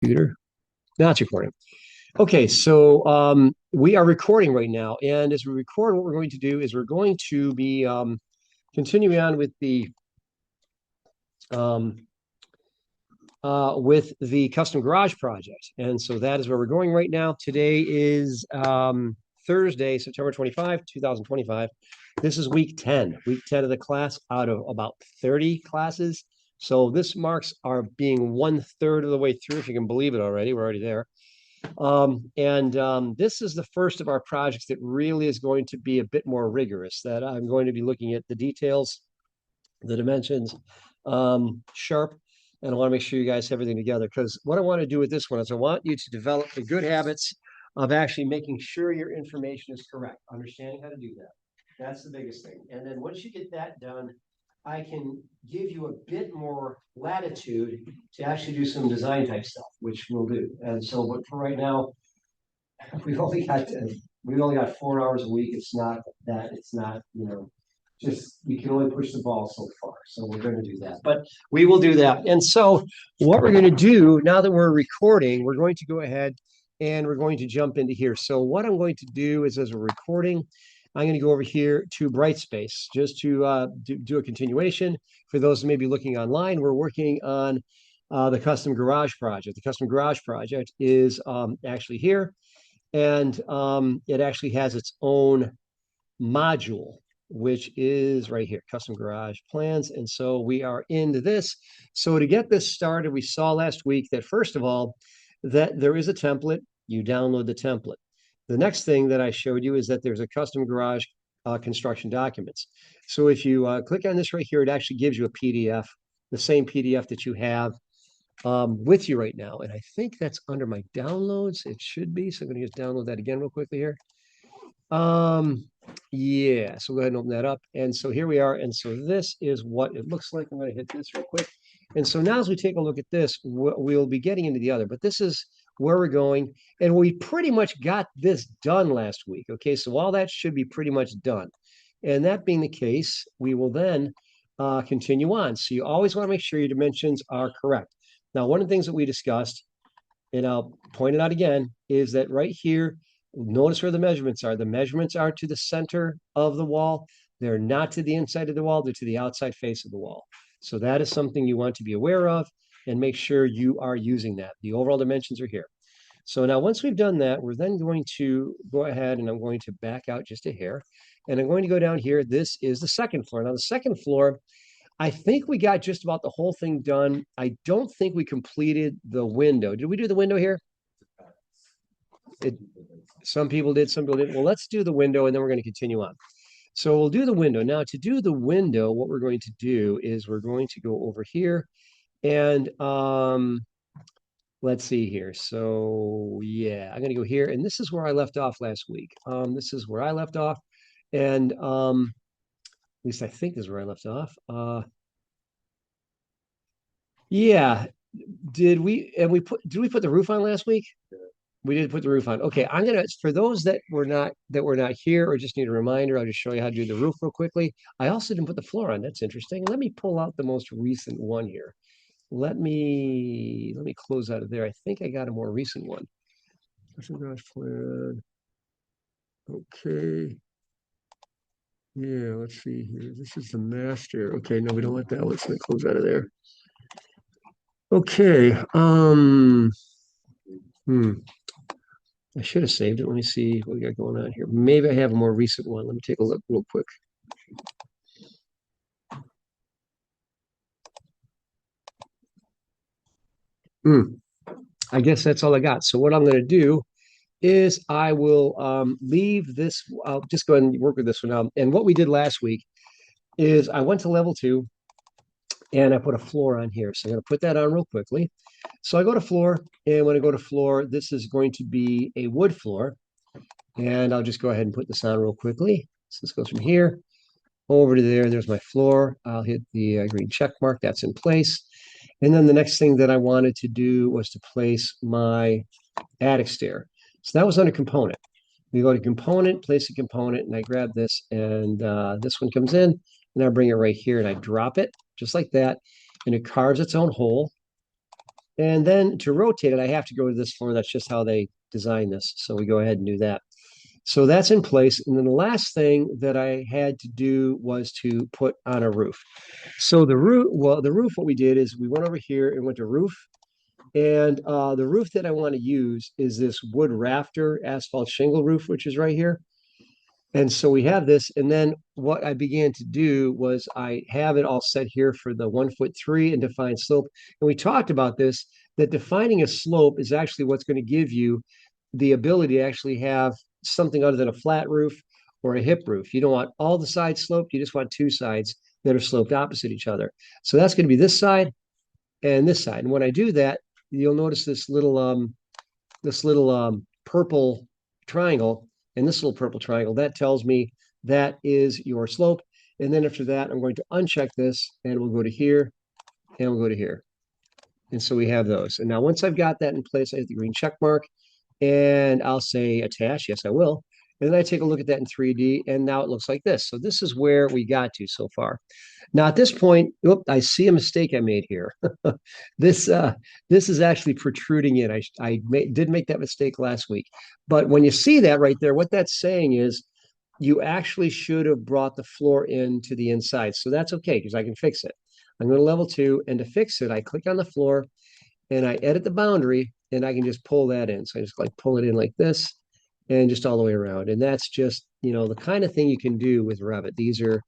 computer. Now it's recording. Okay, so we are recording right now, and as we record, what we're going to do is we're going to be continuing on um, with the custom garage project, and so that is where we're going right now. Today is Thursday, September 25, 2025. This is week 10 of the class out of about 30 classes. So this marks our being 1/3 of the way through, if you can believe it already. We're already there. This is the first of our projects that really is going to be a bit more rigorous, that I'm going to be looking at the details, the dimensions, sharp, and I want to make sure you guys have everything together, because what I want to do with this one is I want you to develop the good habits of actually making sure your information is correct, understanding how to do that. That's the biggest thing. And then once you get that done, I can give you a bit more latitude to actually do some design type stuff, which we'll do. And so, but for right now, we've only got 4 hours a week. It's not that. It's not, just we can only push the ball so far. So we're going to do that, but we will do that. And so what we're going to do now that we're recording, we're going to go ahead and we're going to jump into here. So what I'm going to do is, as we're recording, I'm going to go over here to Brightspace just to do a continuation. For those who may be looking online, we're working on the custom garage project. The custom garage project is actually here, and it actually has its own module, which is right here, custom garage plans. And so we are into this. So to get this started, we saw last week that, first of all, that there is a template. You download the template. The next thing that I showed you is that there's a custom garage construction documents. So if you click on this right here, it actually gives you a PDF, the same PDF that you have with you right now. And I think that's under my downloads. It should be. So I'm going to just download that again real quickly here. Yeah, so go ahead and open that up. And so here we are. And so this is what it looks like. I'm going to hit this real quick. And so now as we take a look at this, we'll be getting into the other, but this is where we're going. And we pretty much got this done last week. Okay, so all that should be pretty much done. And that being the case, we will then continue on. So you always want to make sure your dimensions are correct. Now, one of the things that we discussed, and I'll point it out again, is that right here, notice where the measurements are. The measurements are to the center of the wall. They're not to the inside of the wall. They're to the outside face of the wall. So that is something you want to be aware of and make sure you are using that. The overall dimensions are here. So now once we've done that, we're then going to go ahead and I'm going to back out just a hair. And I'm going to go down here. This is the second floor. Now the second floor, I think we got just about the whole thing done. I don't think we completed the window. Did we do the window here? Some people did, some people didn't. Well, let's do the window and then we're going to continue on. So we'll do the window. Now to do the window, what we're going to do is we're going to go over here and let's see here. So yeah, I'm going to go here, and this is where I left off last week. This is where I left off, and at least I think this is where I left off. Yeah, did we put the roof on last week? We did put the roof on. Okay, I'm gonna, for those that were not here or just need a reminder, I'll just show you how to do the roof real quickly. I also didn't put the floor on. That's interesting. Let me pull out the most recent one here. Let me close out of there. I think I got a more recent one. Garage plan. Okay. Yeah, let's see here. This is the master. Okay, no, we don't want that. Let's close out of there. Okay. I should have saved it. Let me see what we got going on here. Maybe I have a more recent one. Let me take a look real quick. I guess that's all I got. So what I'm going to do is I will leave this. I'll just go ahead and work with this one now. And what we did last week is I went to level 2 and I put a floor on here. So I'm going to put that on real quickly. So I go to floor, and when I go to floor, this is going to be a wood floor. And I'll just go ahead and put this on real quickly. So this goes from here over to there. There's my floor. I'll hit the green check mark. That's in place. And then the next thing that I wanted to do was to place my attic stair. So that was under component. We go to component, place a component, and I grab this, and this one comes in, and I bring it right here, and I drop it just like that, and it carves its own hole. And then to rotate it, I have to go to this floor. That's just how they design this. So we go ahead and do that. So that's in place. And then the last thing that I had to do was to put on a roof. So the roof, what we did is we went over here and went to roof. And the roof that I want to use is this wood rafter asphalt shingle roof, which is right here. And so we have this. And then what I began to do was I have it all set here for the 1'3" and defined slope. And we talked about this, that defining a slope is actually what's going to give you the ability to actually have something other than a flat roof or a hip roof. You don't want all the sides sloped. You just want two sides that are sloped opposite each other. So that's going to be this side and this side. And when I do that, you'll notice this little purple triangle and this little purple triangle. That tells me that is your slope. And then after that, I'm going to uncheck this and we'll go to here and we'll go to here. And so we have those. And now once I've got that in place, I hit the green check mark and I'll say attach. Yes, I will. And then I take a look at that in 3D and now it looks like this. So this is where we got to so far. Now at this point, I see a mistake I made here. this this is actually protruding in. Did make that mistake last week. But when you see that right there, what that's saying is you actually should have brought the floor in to the inside. So that's okay because I can fix it. I'm going to level 2, and to fix it, I click on the floor and I edit the boundary and I can just pull that in. So I just like pull it in like this and just all the way around. And that's just, the kind of thing you can do with Revit. These are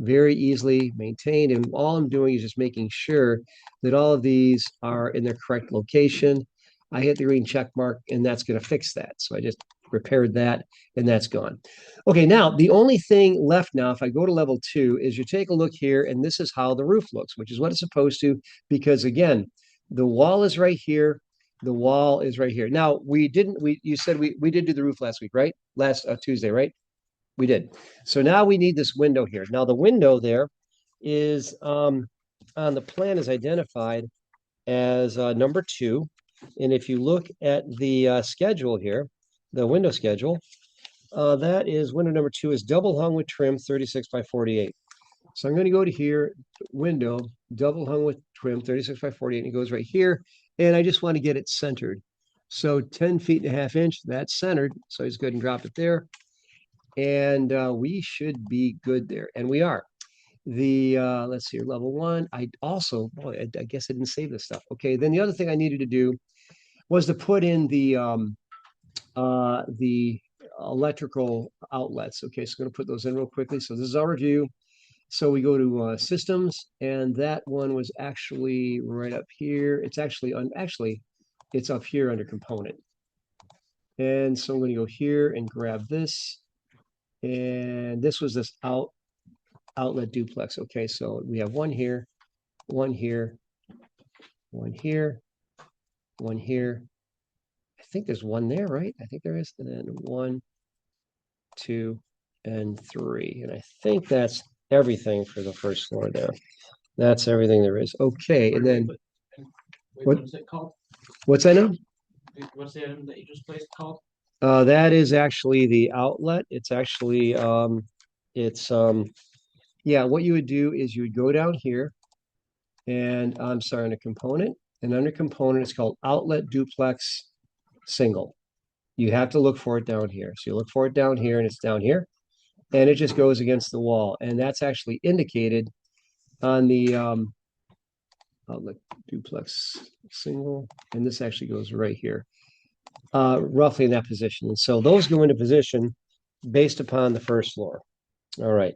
very easily maintained. And all I'm doing is just making sure that all of these are in their correct location. I hit the green check mark and that's going to fix that. So I just repaired that and that's gone. Okay, now the only thing left now, if I go to level 2, is you take a look here and this is how the roof looks, which is what it's supposed to, because again, the wall is right here. The wall is right here. Now, you said we did do the roof last week, right? Last Tuesday, right? We did. So now we need this window here. Now, the window there is on the plan is identified as number 2. And if you look at the schedule here, the window schedule, that is window number 2 is double hung with trim 36 by 48. So I'm going to go to here, window, double hung with trim, 36 by 48, and it goes right here. And I just want to get it centered. So 10 feet and a half inch, that's centered. So I just go ahead and drop it there. And we should be good there. And we are. Let's see, level 1. I also, boy, I guess I didn't save this stuff. Okay, then the other thing I needed to do was to put in the electrical outlets. Okay, so I'm going to put those in real quickly. So this is our review. So we go to systems, and that one was actually right up here. It's actually it's up here under component. And so I'm going to go here and grab this. And this was this outlet duplex. Okay, so we have one here, one here, one here, one here. I think there's one there, right? I think there is. And then 1, 2, and 3. And I think that's everything for the first floor there. That's everything there is. Okay, and then what's it called? What's that now? What's the item that you just placed called? That is actually the outlet. It's actually yeah, what you would do is you would go down here and I'm sorry, under component, and under component it's called outlet duplex single. You have to look for it down here. So you look for it down here and it's down here and it just goes against the wall. And that's actually indicated on the outlet duplex single. And this actually goes right here, roughly in that position. And so those go into position based upon the first floor. All right.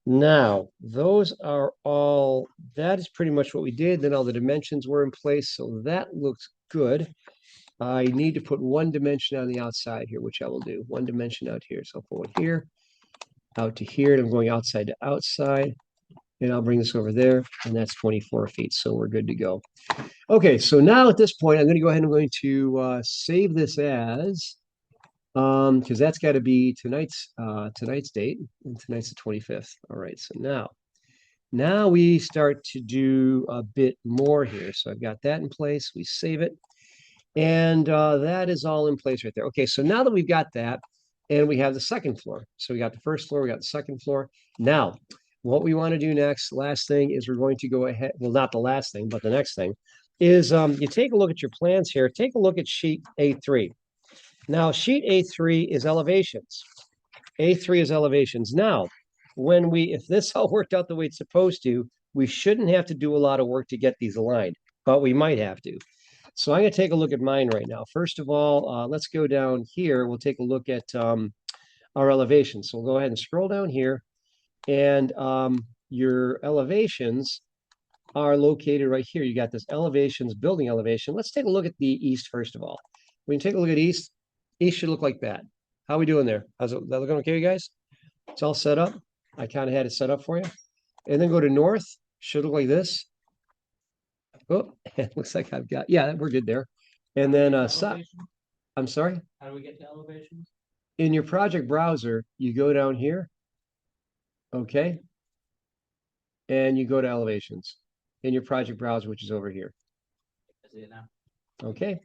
Now, those are all, that is pretty much what we did. Then all the dimensions were in place. So that looks good. I need to put one dimension on the outside here, which I will do. One dimension out here. So I'll put one here, out to here, and I'm going outside to outside. And I'll bring this over there, and that's 24 feet. So we're good to go. Okay, so now at this point, I'm going to go ahead and I'm going to save this as, because that's got to be tonight's date, and tonight's the 25th. All right, so now we start to do a bit more here. So I've got that in place. We save it. And that is all in place right there. Okay, so now that we've got that, and we have the second floor. So we got the first floor, we got the second floor. Now, what we want to do next, last thing, is we're going to go ahead, well, not the last thing, but the next thing, is you take a look at your plans here. Take a look at sheet A3. Now, sheet A3 is elevations. A3 is elevations. Now, if this all worked out the way it's supposed to, we shouldn't have to do a lot of work to get these aligned, but we might have to. So I'm going to take a look at mine right now. First of all, let's go down here. We'll take a look at our elevations. So we'll go ahead and scroll down here, and your elevations are located right here. You got this elevations, building elevation. Let's take a look at the east first of all. When you take a look at east, east should look like that. How are we doing there? How's it, that looking okay, you guys? It's all set up. I kind of had it set up for you. And then go to north, should look like this. Oh, it looks like I've got, yeah, we're good there. And then I'm sorry. How do we get to elevations? In your project browser, you go down here, okay, and you go to elevations in your project browser, which is over here. I see it now. Okay,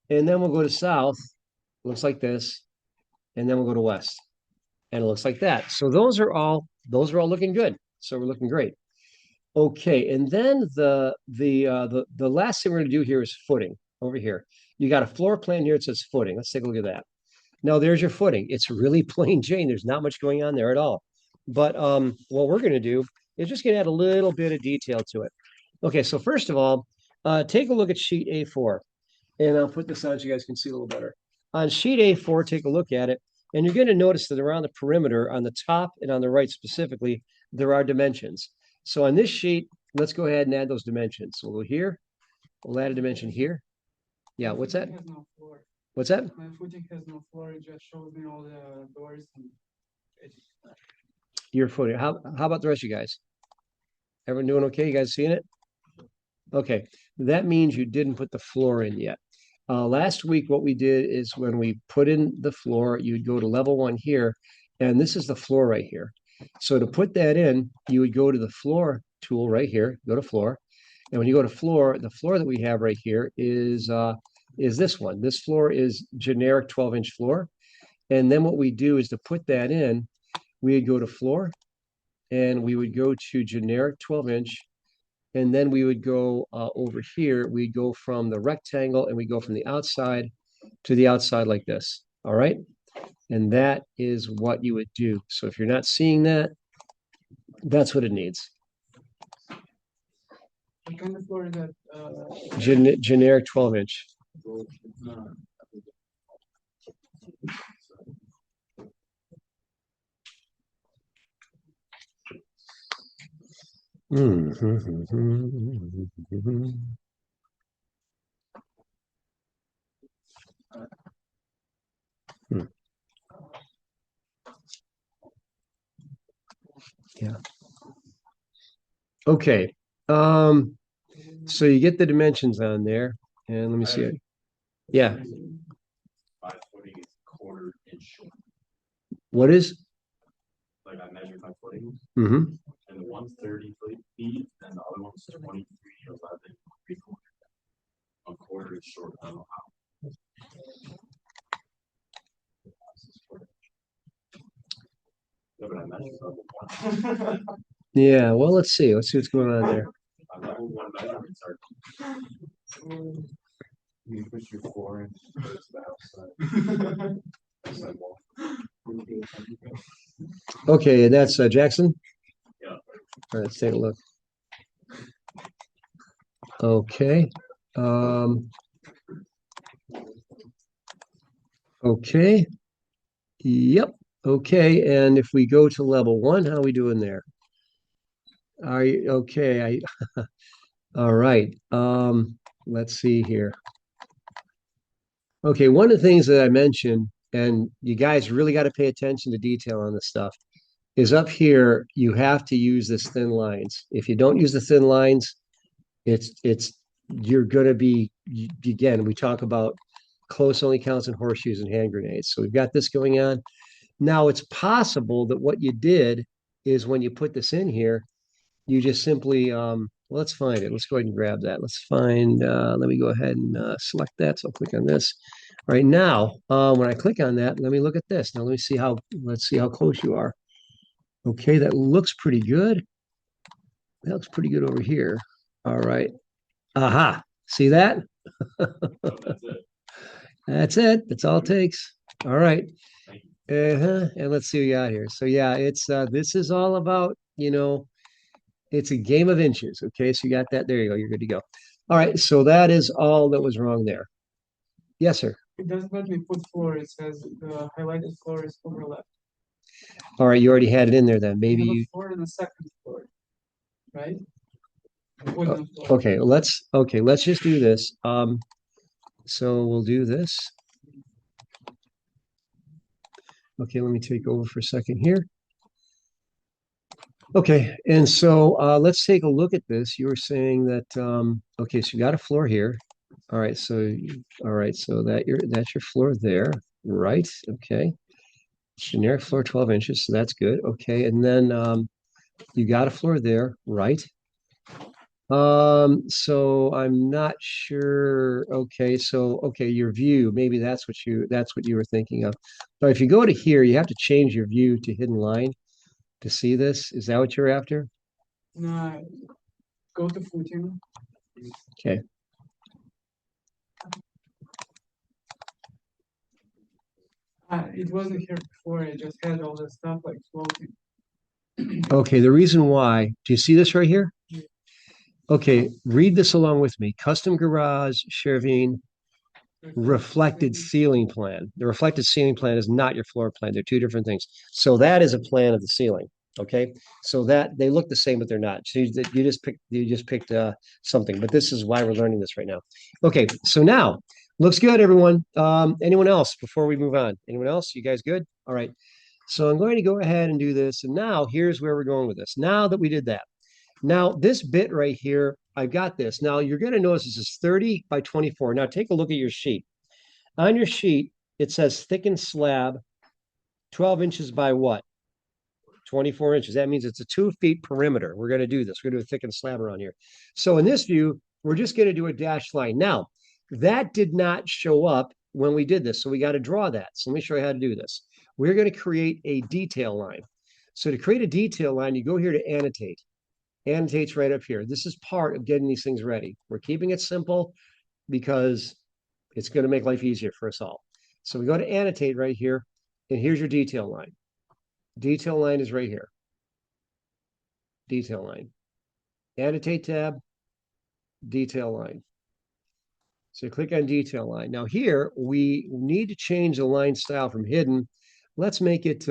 and then we'll go to south, looks like this, and then we'll go to west, and it looks like that. So those are all looking good. So we're looking great. Okay, and then the last thing we're going to do here is footing over here. You got a floor plan here. It says footing. Let's take a look at that. Now there's your footing. It's really plain Jane. There's not much going on there at all. But what we're going to do is just going to add a little bit of detail to it. Okay, so first of all, take a look at sheet A4, and I'll put this on so you guys can see a little better. On sheet A4, take a look at it, and you're going to notice that around the perimeter, on the top and on the right specifically, there are dimensions. So on this sheet, let's go ahead and add those dimensions. So we'll go here, we'll add a dimension here. Yeah, what's that? Has no floor. What's that? My footing has no floor. It just shows me all the doors and Your footing. How about the rest of you guys? Everyone doing okay? You guys seeing it? Okay, that means you didn't put the floor in yet. Last week, what we did is when we put in the floor, you'd go to level 1 here, and this is the floor right here. So to put that in, you would go to the floor tool right here, go to floor. And when you go to floor, the floor that we have right here is this one. This floor is generic 12-inch floor. And then what we do is to put that in, we would go to floor, and we would go to generic 12-inch, and then we would go over here. We go from the rectangle, and we go from the outside to the outside like this. All right. And that is what you would do. So if you're not seeing that, that's what it needs. what kind of floor is that? Generic 12-inch. Yeah. Okay. So you get the dimensions on there, and let me see it. Yeah. My footing is quarter inch short. What is? Like I measured my footing, Mm-hmm. and the one's 30 feet, and the other one's 23, 11, 3/4. A quarter inch short. I don't know how. Yeah, but I measured level 1. Yeah. Well, let's see. Let's see what's going on there. My level 1 measurements are. You push your 4 inch towards the outside. Outside wall. Okay, and that's Jackson. Yeah. All right, let's take a look. Okay. Okay. Yep. Okay. And if we go to level 1, how are we doing there? Are you okay? All right. Let's see here. Okay, one of the things that I mentioned, and you guys really got to pay attention to detail on this stuff, is up here, you have to use this thin lines. If you don't use the thin lines, you're going to be, again, we talk about close only counts and horseshoes and hand grenades. So we've got this going on. Now it's possible that what you did is when you put this in here, you just simply, let's find it. Let's go ahead and grab that. Let's find, let me go ahead and select that. So I'll click on this. Right now, when I click on that, let me look at this. Now let's see how close you are. Okay, that looks pretty good. That looks pretty good over here. All right. Aha. See that? So that's it. That's it. That's all it takes. All right. Thank you. And let's see what we got here. So yeah, it's this is all about, it's a game of inches. Okay, so you got that. There you go. You're good to go. All right, so that is all that was wrong there. Yes, sir. It doesn't let me put floor, it says the highlighted floor is overlap. All right, you already had it in there then. I Maybe have a you floor and a second floor, right? Wooden floor. okay, let's just do this. So we'll do this. Okay, let me take over for a second here. Okay, and so let's take a look at this. You were saying that okay, so you got a floor here. All right, so that's your floor there, right? Okay. Generic floor 12 inches, so that's good. Okay, and then you got a floor there, right? So I'm not sure. Okay, so okay, your view, maybe that's what you were thinking of. But if you go to here, you have to change your view to hidden line to see this. Is that what you're after? No, go to footing. Okay. It wasn't here before, it just had all the stuff like floating. Okay, the reason why, do you see this right here? Okay, read this along with me. Custom garage, Chervin, reflected ceiling plan. The reflected ceiling plan is not your floor plan. They're two different things. So that is a plan of the ceiling. Okay, so that they look the same, but they're not. So you just picked something. But this is why we're learning this right now. Okay, so now looks good, everyone. Anyone else before we move on? Anyone else? You guys good? All right. So I'm going to go ahead and do this. And now here's where we're going with this. Now that we did that, now this bit right here, I've got this. Now you're going to notice this is 30 by 24. Now take a look at your sheet. On your sheet, it says thickened slab, 12 inches by what? 24 inches. That means it's a 2 feet perimeter. We're going to do this. We're going to do a thickened slab around here. So in this view, we're just going to do a dashed line. Now, that did not show up when we did this. So we got to draw that. So let me show you how to do this. We're going to create a detail line. So to create a detail line, you go here to annotate. Annotates right up here. This is part of getting these things ready. We're keeping it simple because it's going to make life easier for us all. So we go to annotate right here, and here's your detail line. Detail line is right here. Detail line. Annotate tab, detail line. So click on detail line. Now here, we need to change the line style from hidden. Let's make it,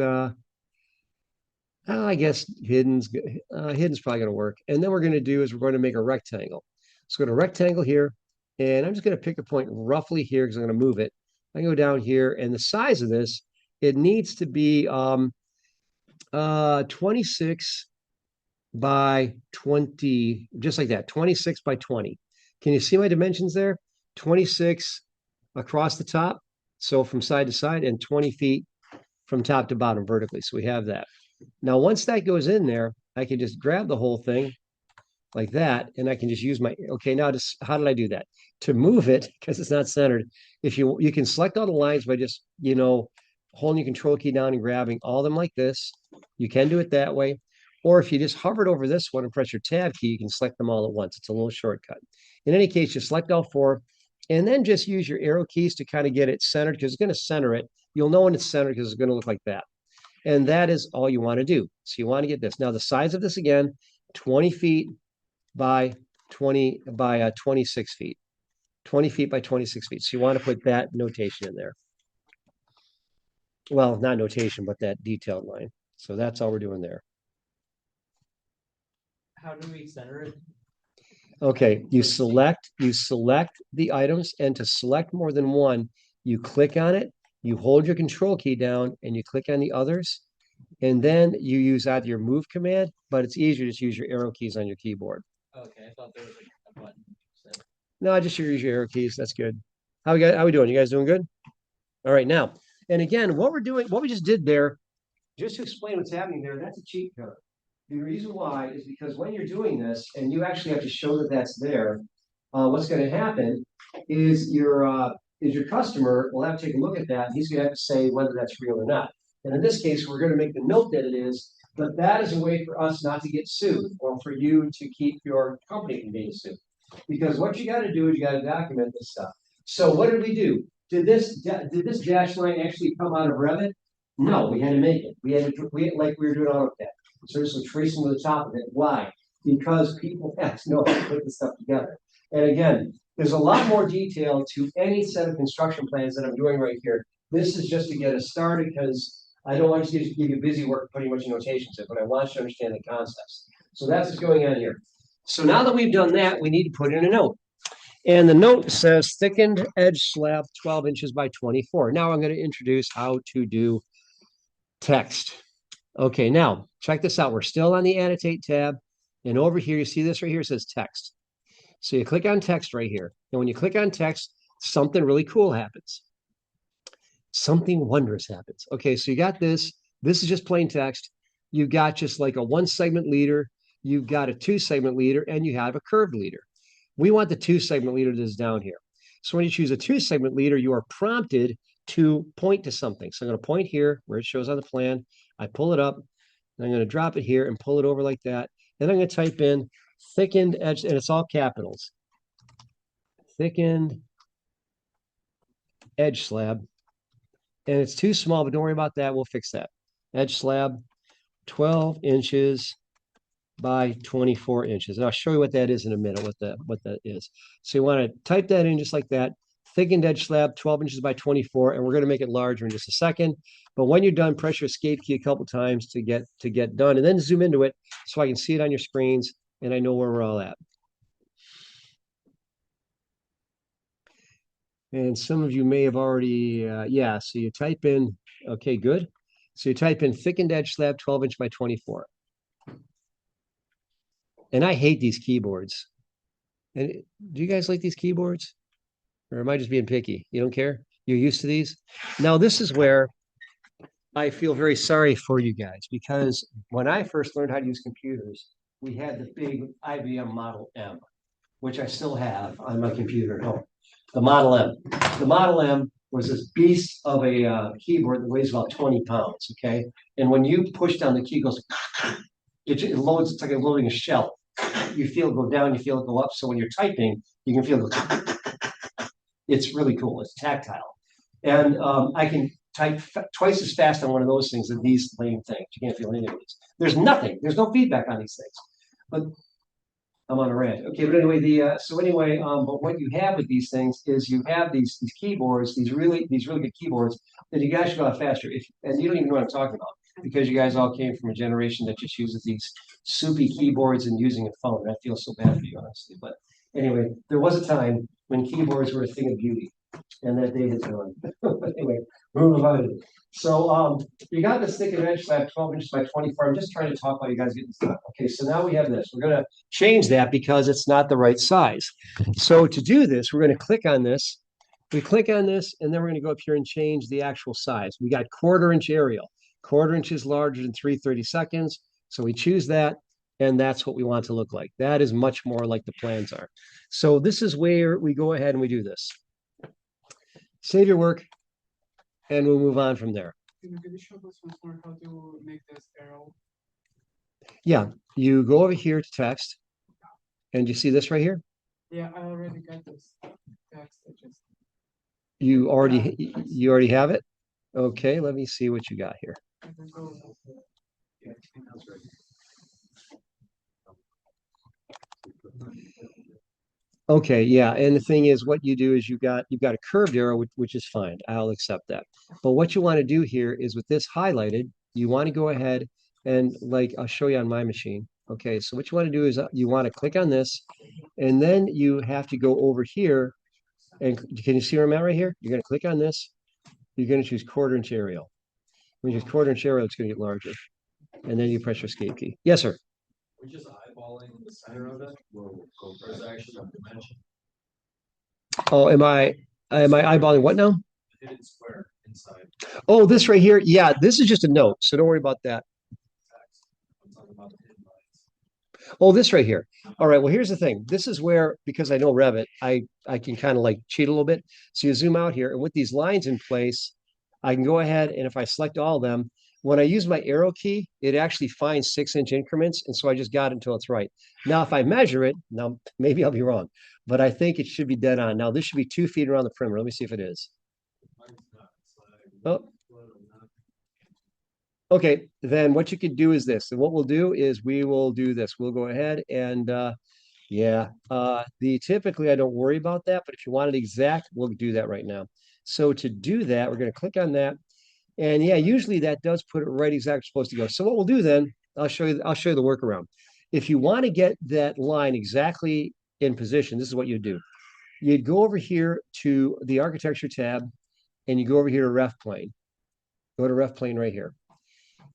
I guess hidden's probably going to work. And then we're going to do is we're going to make a rectangle. So go to rectangle here, and I'm just going to pick a point roughly here because I'm going to move it. I go down here, and the size of this, it needs to be 26 by 20, just like that, 26 by 20. Can you see my dimensions there? 26 across the top, so from side to side, and 20 feet from top to bottom vertically. So we have that. Now, once that goes in there, I can just grab the whole thing like that, and I can just use my, okay, now just, how did I do that? To move it, because it's not centered, if you can select all the lines by just, holding your control key down and grabbing all of them like this. You can do it that way. Or if you just hovered over this one and press your tab key, you can select them all at once. It's a little shortcut. In any case, just select all four, and then just use your arrow keys to kind of get it centered, because it's going to center it. You'll know when it's centered because it's going to look like that. And that is all you want to do. So you want to get this. Now, the size of this again, 20 feet by 26 feet. 20 feet by 26 feet. So you want to put that notation in there. Well, not notation, but that detailed line. So that's all we're doing there. How do we center it? Okay, you select the items, and to select more than one, you click on it, you hold your control key down, and you click on the others, and then you use either your move command, but it's easier to just use your arrow keys on your keyboard. Okay, I thought there was a button. No, just use your arrow keys. That's good. How we doing? You guys doing good? All right, now, and again, what we just did there, just to explain what's happening there, that's a cheat code. The reason why is because when you're doing this, and you actually have to show that that's there, what's going to happen is your customer will have to take a look at that. And he's going to have to say whether that's real or not. And in this case, we're going to make the note that it is, but that is a way for us not to get sued, or for you to keep your company from being sued. Because what you gotta do is you gotta document this stuff. So what did we do? Did this dash line actually come out of Revit? No, we had to make it. Like we were doing AutoCAD. So there's some tracing to the top of it. Why? Because people have to know how to put this stuff together. And again, there's a lot more detail to any set of construction plans that I'm doing right here. This is just to get us started because I don't want you to give you busy work putting a bunch of notations in, but I want you to understand the concepts. So that's what's going on here. So now that we've done that, we need to put in a note. And the note says thickened edge slab 12 inches by 24. Now I'm going to introduce how to do text. Okay, now check this out. We're still on the annotate tab. And over here, you see this right here, it says text. So you click on text right here. And when you click on text, something really cool happens. Something wondrous happens. Okay, so you got this. This is just plain text. You've got just like a 1-segment leader. You've got a 2-segment leader, and you have a curved leader. We want the 2-segment leader that's down here. So when you choose a 2-segment leader, you are prompted to point to something. So I'm going to point here where it shows on the plan. I pull it up, and I'm going to drop it here and pull it over like that. Then I'm going to type in thickened edge, and it's all capitals. Thickened edge slab. And it's too small, but don't worry about that. We'll fix that. Edge slab, 12 inches by 24 inches. And I'll show you what that is in a minute, what that is. So you want to type that in just like that. Thickened edge slab, 12 inches by 24, and we're going to make it larger in just a second. But when you're done, press your escape key a couple times to get done, and then zoom into it so I can see it on your screens and I know where we're all at. And some of you may have already, yeah, so you type in, okay, good. So you type in thickened edge slab, 12 inch by 24. And I hate these keyboards. And do you guys like these keyboards? Or am I just being picky? You don't care? You're used to these? Now, this is where I feel very sorry for you guys, because when I first learned how to use computers, we had the big IBM Model M, which I still have on my computer at home. The Model M. The Model M was this beast of a keyboard that weighs about 20 pounds, okay? And when you push down the key, it goes, it loads, it's like loading a shell. You feel it go down, you feel it go up. So when you're typing, you can feel it. It's really cool. It's tactile. And I can type twice as fast on one of those things than these lame things. You can't feel any of these. There's nothing. There's no feedback on these things. But I'm on a rant. Okay, but anyway, but what you have with these things is you have these keyboards, these really good keyboards that you guys should go faster. And you don't even know what I'm talking about, because you guys all came from a generation that just uses these soupy keyboards and using a phone. I feel so bad for you, honestly. But anyway, there was a time when keyboards were a thing of beauty, and that day has gone. Anyway, moving on. So you got this thickened edge slab, 12 inches by 24. I'm just trying to talk while you guys get this done. Okay, so now we have this. We're going to change that because it's not the right size. So to do this, we're going to click on this. We click on this, and then we're going to go up here and change the actual size. We got 1/4 inch aerial. 1/4 inch is larger than 3/32. So we choose that, and that's what we want to look like. That is much more like the plans are. So this is where we go ahead and we do this. Save your work, and we'll move on from there. Could you show us once more how to make this arrow? Yeah, you go over here to text, and you see this right here? Yeah, I already got this text. You already have it? Okay, let me see what you got here. I can go. Yeah, I think that's right. Okay, yeah, and the thing is, what you do is you've got a curved arrow, which is fine. I'll accept that. But what you want to do here is with this highlighted, you want to go ahead and, like, I'll show you on my machine. Okay, so what you want to do is you want to click on this, and then you have to go over here. And can you see where I'm at right here? You're going to click on this. You're going to choose 1/4 inch aerial. When you choose 1/4 inch aerial, it's going to get larger. And then you press your escape key. Yes, sir. We're just eyeballing the center of it. We'll go for the actually a dimension. Oh, am I eyeballing what now? Hidden square inside. Oh, this right here. Yeah, this is just a note, so don't worry about that. I'm talking about the hidden lines. Oh, this right here. All right, well, here's the thing. This is where, because I know Revit, I can kind of like cheat a little bit. So you zoom out here, and with these lines in place, I can go ahead, and if I select all of them, when I use my arrow key, it actually finds 6-inch increments. And so I just got it until it's right. Now, if I measure it, now maybe I'll be wrong, but I think it should be dead on. Now, this should be 2 feet around the perimeter. Let me see if it is. Oh. Okay, then what you could do is this. And what we'll do is we will do this. We'll go ahead and typically I don't worry about that, but if you want it exact, we'll do that right now. So to do that, we're going to click on that. And yeah, usually that does put it right exactly where it's supposed to go. So what we'll do then, I'll show you the workaround. If you want to get that line exactly in position, this is what you'd do. You'd go over here to the architecture tab and you go over here to ref plane. Go to ref plane right here.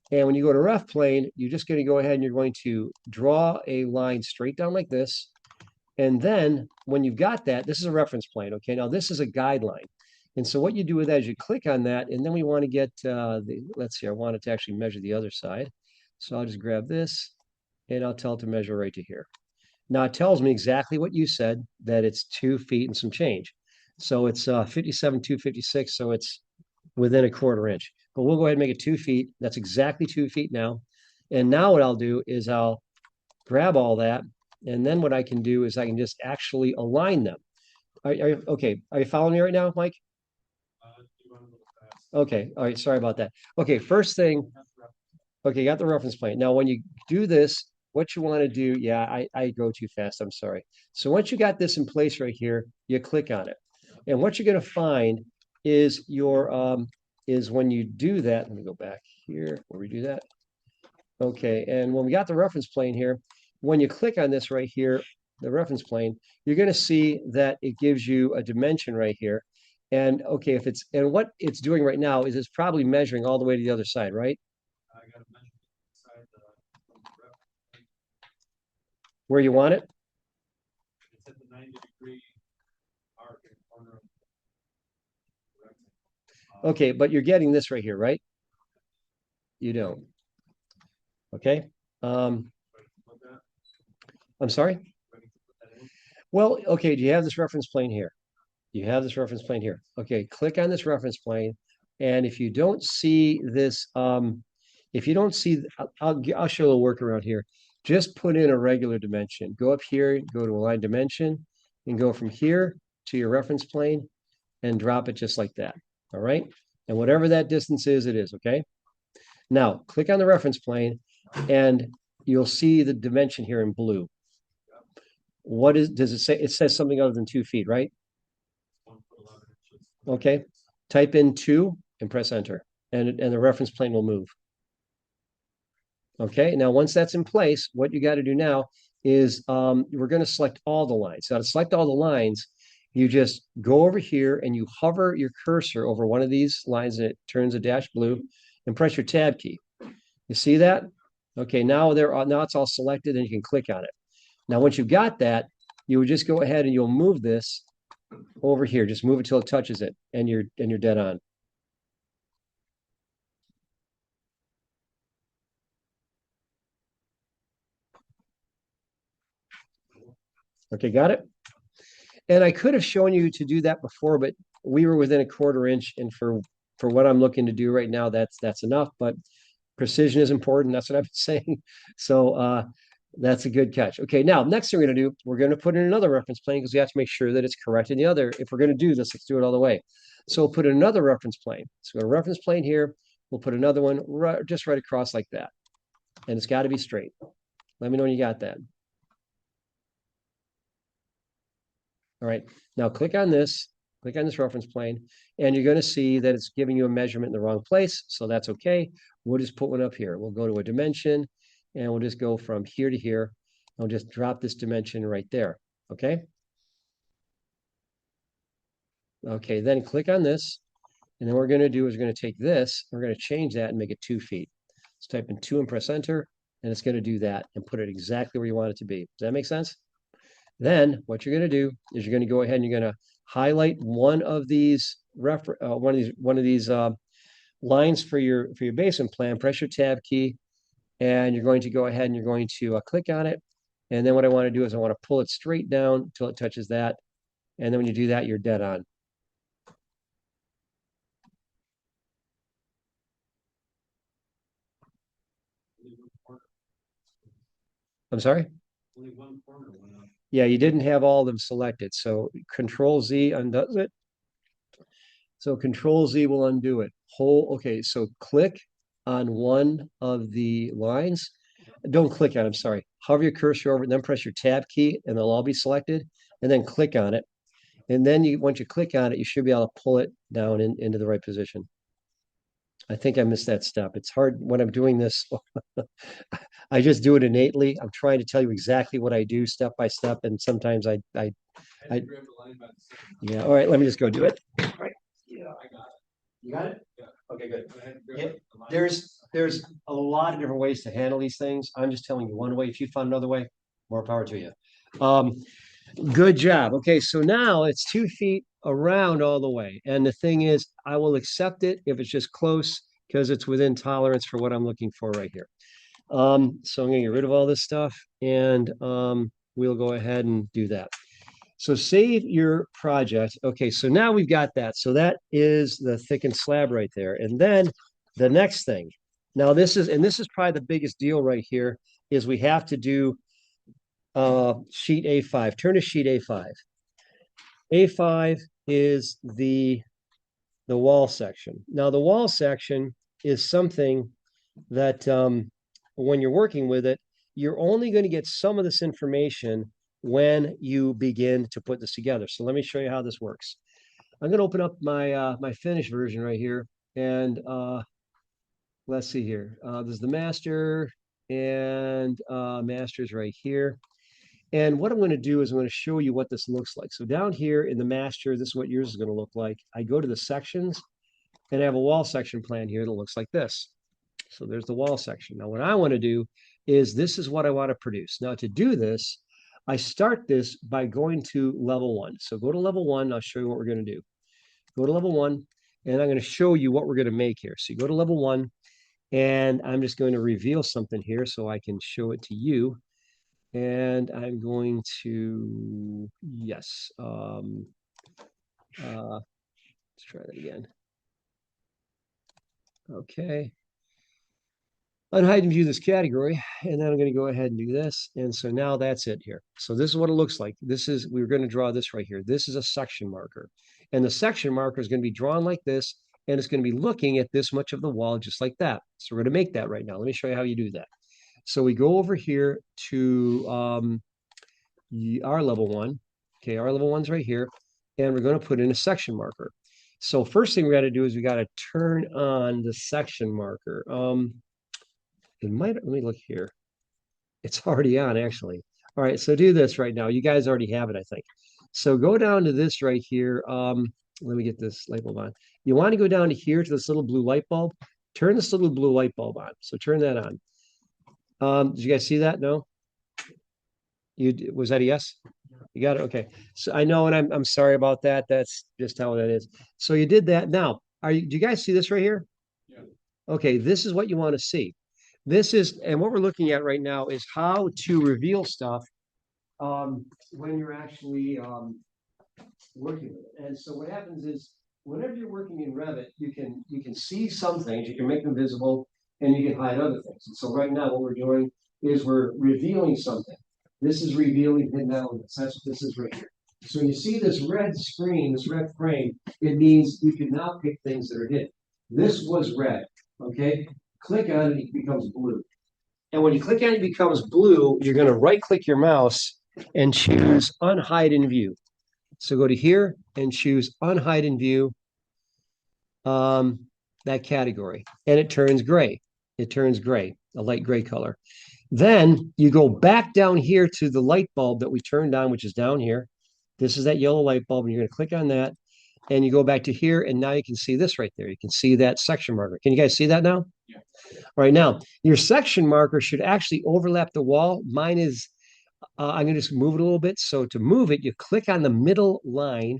And when you go to ref plane, you're just going to go ahead and you're going to draw a line straight down like this. And then when you've got that, this is a reference plane. Okay, now this is a guideline. And so what you do with that is you click on that, and then we want to get let's see, I want it to actually measure the other side. So I'll just grab this and I'll tell it to measure right to here. Now it tells me exactly what you said, that it's 2 feet and some change. So it's 57,256, so it's within a 1/4 inch. But we'll go ahead and make it 2 feet. That's exactly 2 feet now. And now what I'll do is I'll grab all that, and then what I can do is I can just actually align them. Okay, are you following me right now, Mike? Okay, all right, sorry about that. Okay, first thing, okay, got the reference plane. Now, when you do this, what you want to do, yeah, I go too fast, I'm sorry. So once you got this in place right here, you click on it. And what you're going to find is is when you do that, let me go back here where we do that. Okay, and when we got the reference plane here, when you click on this right here, the reference plane, you're going to see that it gives you a dimension right here. And okay, and what it's doing right now is it's probably measuring all the way to the other side, right? I gotta measure inside the Where you want it? It's at the 90-degree arc in the corner of the rectangle. Okay, but you're getting this right here, right? You don't. Okay. I'm sorry? Well, okay, do you have this reference plane here? You have this reference plane here. Okay, click on this reference plane. And if you don't see this, if you don't see, I'll show a workaround here. Just put in a regular dimension. Go up here, go to align dimension, and go from here to your reference plane and drop it just like that. All right. And whatever that distance is, it is. Okay. Now click on the reference plane and you'll see the dimension here in blue. Does it say? It says something other than 2 feet, right? Okay. Type in 2 and press enter, and the reference plane will move. Okay. Now, once that's in place, what you got to do now is we're going to select all the lines. Now, to select all the lines, you just go over here and you hover your cursor over one of these lines and it turns a dash blue, and press your tab key. You see that? Okay. Now it's all selected and you can click on it. Now, once you've got that, you would just go ahead and you'll move this over here. Just move it till it touches it, and you're dead on. Okay, got it? And I could have shown you to do that before, but we were within a 1/4 inch, and for what I'm looking to do right now, that's enough. But precision is important. That's what I've been saying. So that's a good catch. Okay, now next thing we're going to do, we're going to put in another reference plane because we have to make sure that it's correct in the other. If we're going to do this, let's do it all the way. So we'll put in another reference plane. So a reference plane here. We'll put another one just right across like that, and it's got to be straight. Let me know when you got that. All right, now click on this reference plane, and you're going to see that it's giving you a measurement in the wrong place. So that's okay. We'll just put one up here. We'll go to a dimension, and we'll just go from here to here. I'll just drop this dimension right there. Okay. Okay, then click on this. And then what we're going to do is we're going to take this, we're going to change that and make it 2 feet. Let's type in 2 and press enter, and it's going to do that and put it exactly where you want it to be. Does that make sense? Then what you're going to do is you're going to go ahead and you're going to highlight one of these lines for your basement plan. Press your tab key, and you're going to go ahead and you're going to click on it. And then what I want to do is I want to pull it straight down until it touches that. And then when you do that, you're dead on. I'm sorry? Only one corner went up. Yeah, you didn't have all of them selected, so Control Z undoes it. So Control Z will undo it. Okay, so click on one of the lines. Don't click on it, I'm sorry. Hover your cursor over it, and then press your tab key, and they'll all be selected, and then click on it. And then once you click on it, you should be able to pull it down into the right position. I think I missed that step. It's hard when I'm doing this. I just do it innately. I'm trying to tell you exactly what I do step by step, and sometimes I I had to grab the line by the second. yeah. All right, let me just go do it. Yeah, I got it. You got it? Yeah. Okay, good. I had to grab Yep. the line. There's a lot of different ways to handle these things. I'm just telling you one way. If you find another way, more power to you. Good job. Okay, so now it's 2 feet around all the way. And the thing is, I will accept it if it's just close because it's within tolerance for what I'm looking for right here. So I'm gonna get rid of all this stuff and we'll go ahead and do that. So save your project. Okay, so now we've got that. So that is the thickened slab right there. And then the next thing. Now this is probably the biggest deal right here is we have to do sheet A5. Turn to sheet A5. A5 is the wall section. Now the wall section is something that when you're working with it, you're only going to get some of this information when you begin to put this together. So let me show you how this works. I'm going to open up my my finished version right here, and let's see here. There's the master, and master's right here. And what I'm going to do is I'm going to show you what this looks like. So down here in the master, this is what yours is going to look like. I go to the sections, and I have a wall section plan here that looks like this. So there's the wall section. Now what I want to do is this is what I want to produce. Now to do this, I start this by going to level 1. So go to level 1, I'll show you what we're going to do. Go to level 1, and I'm going to show you what we're going to make here. So you go to level 1, and I'm just going to reveal something here so I can show it to you. And I'm going to, yes, let's try that again. Okay. Unhide and view this category, and then I'm going to go ahead and do this. And so now that's it here. So this is what it looks like. We're going to draw this right here. This is a section marker. And the section marker is going to be drawn like this, and it's going to be looking at this much of the wall just like that. So we're going to make that right now. Let me show you how you do that. So we go over here to our level 1. Okay, our level 1's right here, and we're going to put in a section marker. So first thing we got to do is we got to turn on the section marker. Let me look here. It's already on, actually. All right, so do this right now. You guys already have it, I think. So go down to this right here. Let me get this light bulb on. You want to go down to here to this little blue light bulb. Turn this little blue light bulb on. So turn that on. Did you guys see that? No? Was that a yes? You got it? Okay. So I know, and I'm sorry about that. That's just how that is. So you did that. Now, do you guys see this right here? Yeah. Okay, this is what you want to see. This is, and what we're looking at right now is how to reveal stuff when you're actually working with it. And so what happens is, whenever you're working in Revit, you can see some things, you can make them visible, and you can hide other things. And so right now, what we're doing is we're revealing something. This is revealing hidden elements. That's what this is right here. So when you see this red screen, this red frame, it means you can now pick things that are hidden. This was red, okay? Click on it, it becomes blue. And when you click on it, it becomes blue, you're going to right-click your mouse and choose Unhide in View. So go to here and choose Unhide in View, that category, and it turns gray. It turns gray, a light gray color. Then you go back down here to the light bulb that we turned on, which is down here. This is that yellow light bulb, and you're going to click on that, and you go back to here, and now you can see this right there. You can see that section marker. Can you guys see that now? Yeah. All right, now, your section marker should actually overlap the wall. Mine is, I'm going to just move it a little bit. So to move it, you click on the middle line,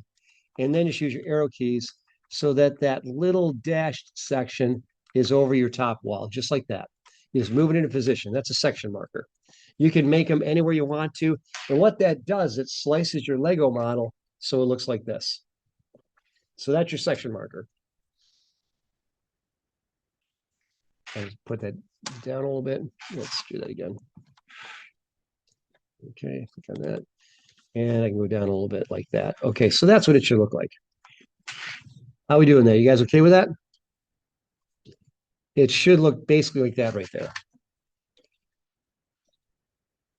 and then just use your arrow keys so that that little dashed section is over your top wall, just like that. You just move it into position. That's a section marker. You can make them anywhere you want to. And what that does, it slices your Lego model so it looks like this. So that's your section marker. I'll put that down a little bit. Let's do that again. Okay, click on that. And I can go down a little bit like that. Okay, so that's what it should look like. How we doing there? You guys okay with that? It should look basically like that right there.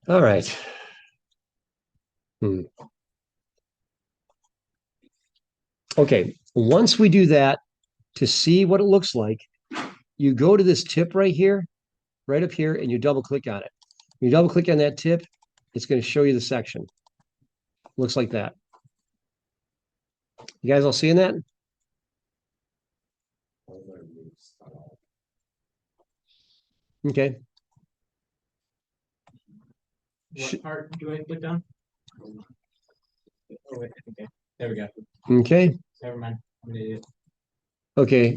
All right. Okay, once we do that, to see what it looks like, you go to this tip right here, right up here, and you double click on it. When you double click on that tip, it's going to show you the section. Looks like that. You guys all seeing that? Okay. What part do I click on? Oh, wait, okay, there we go. Okay. Never mind. I'm an idiot. Okay.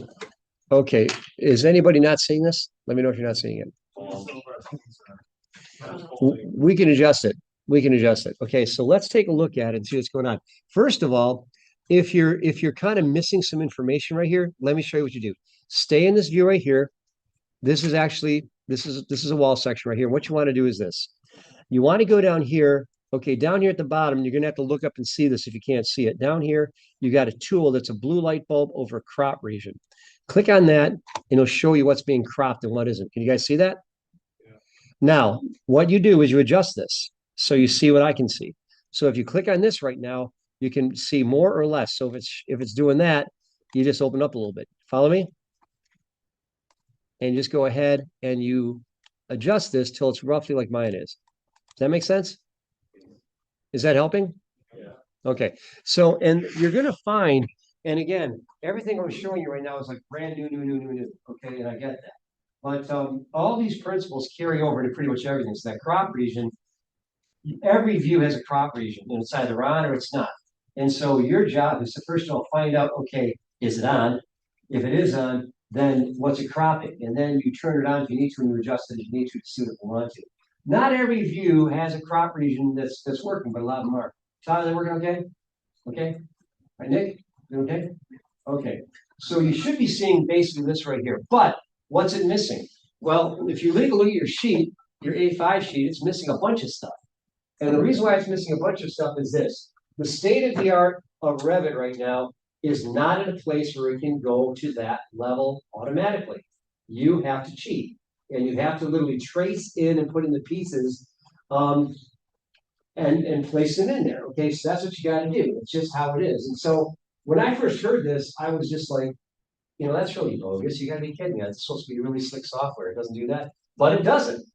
Okay. Is anybody not seeing this? Let me know if you're not seeing it. We can adjust it. We can adjust it. Okay, so let's take a look at it and see what's going on. First of all, if you're kind of missing some information right here, let me show you what you do. Stay in this view right here. This is actually this is a wall section right here. What you want to do is this. You want to go down here. Okay, down here at the bottom, you're going to have to look up and see this if you can't see it. Down here, you got a tool that's a blue light bulb over a crop region. Click on that, and it'll show you what's being cropped and what isn't. Can you guys see that? Yeah. Now, what you do is you adjust this so you see what I can see. So if you click on this right now, you can see more or less. So if it's doing that, you just open up a little bit. Follow me? And just go ahead and you adjust this till it's roughly like mine is. Does that make sense? Is that helping? Yeah. Okay. So, and you're going to find, and again, everything I'm showing you right now is like brand new. Okay. And I get that. But all these principles carry over to pretty much everything. So that crop region, every view has a crop region, and it's either on or it's not. And so your job is to first of all find out, okay, is it on? If it is on, then what's it cropping? And then you turn it on if you need to, and you adjust it if you need to see what you want to. Not every view has a crop region that's working, but a lot of them are. Tyler, they working okay? Okay. All right, Nick, you okay? Okay. So you should be seeing basically this right here. But what's it missing? Well, if you take a look at your sheet, your A5 sheet, it's missing a bunch of stuff. And the reason why it's missing a bunch of stuff is this. The state of the art of Revit right now is not in a place where it can go to that level automatically. You have to cheat. And you have to literally trace in and put in the pieces and place them in there. Okay, so that's what you got to do. It's just how it is. And so when I first heard this, I was just like, you know, that's really bogus. You got to be kidding me. It's supposed to be really slick software. It doesn't do that, but it doesn't.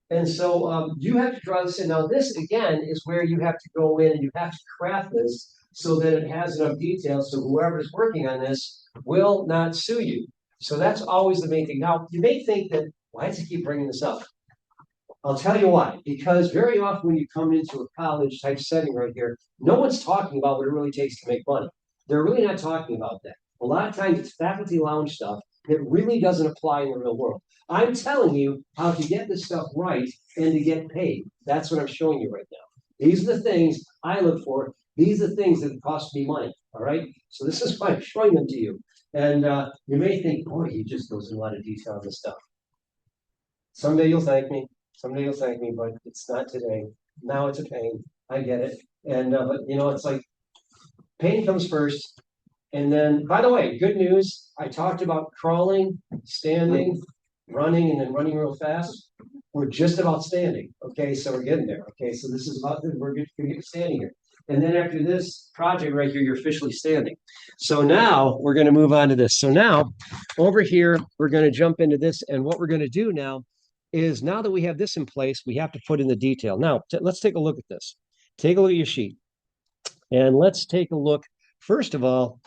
And so you have to draw this in. Now, this again is where you have to go in and you have to craft this so that it has enough detail so whoever is working on this will not sue you. So that's always the main thing. Now, you may think that, why does he keep bringing this up? I'll tell you why. Because very often when you come into a college type setting right here, no one's talking about what it really takes to make money. They're really not talking about that. A lot of times it's faculty lounge stuff that really doesn't apply in the real world. I'm telling you how to get this stuff right and to get paid. That's what I'm showing you right now. These are the things I look for. These are the things that cost me money. All right. So this is why I'm showing them to you. And you may think, boy, he just goes in a lot of detail on this stuff. Someday you'll thank me. Someday you'll thank me, but it's not today. Now it's a pain. I get it. And but you know, it's like pain comes first. And then, by the way, good news. I talked about crawling, standing, running, and then running real fast. We're just about standing. Okay, so we're getting there. Okay, so this is about we're going to get standing here. And then after this project right here, you're officially standing. So now we're going to move on to this. So now over here, we're going to jump into this. And what we're going to do now is now that we have this in place, we have to put in the detail. Now, let's take a look at this. Take a look at your sheet. And let's take a look, first of all,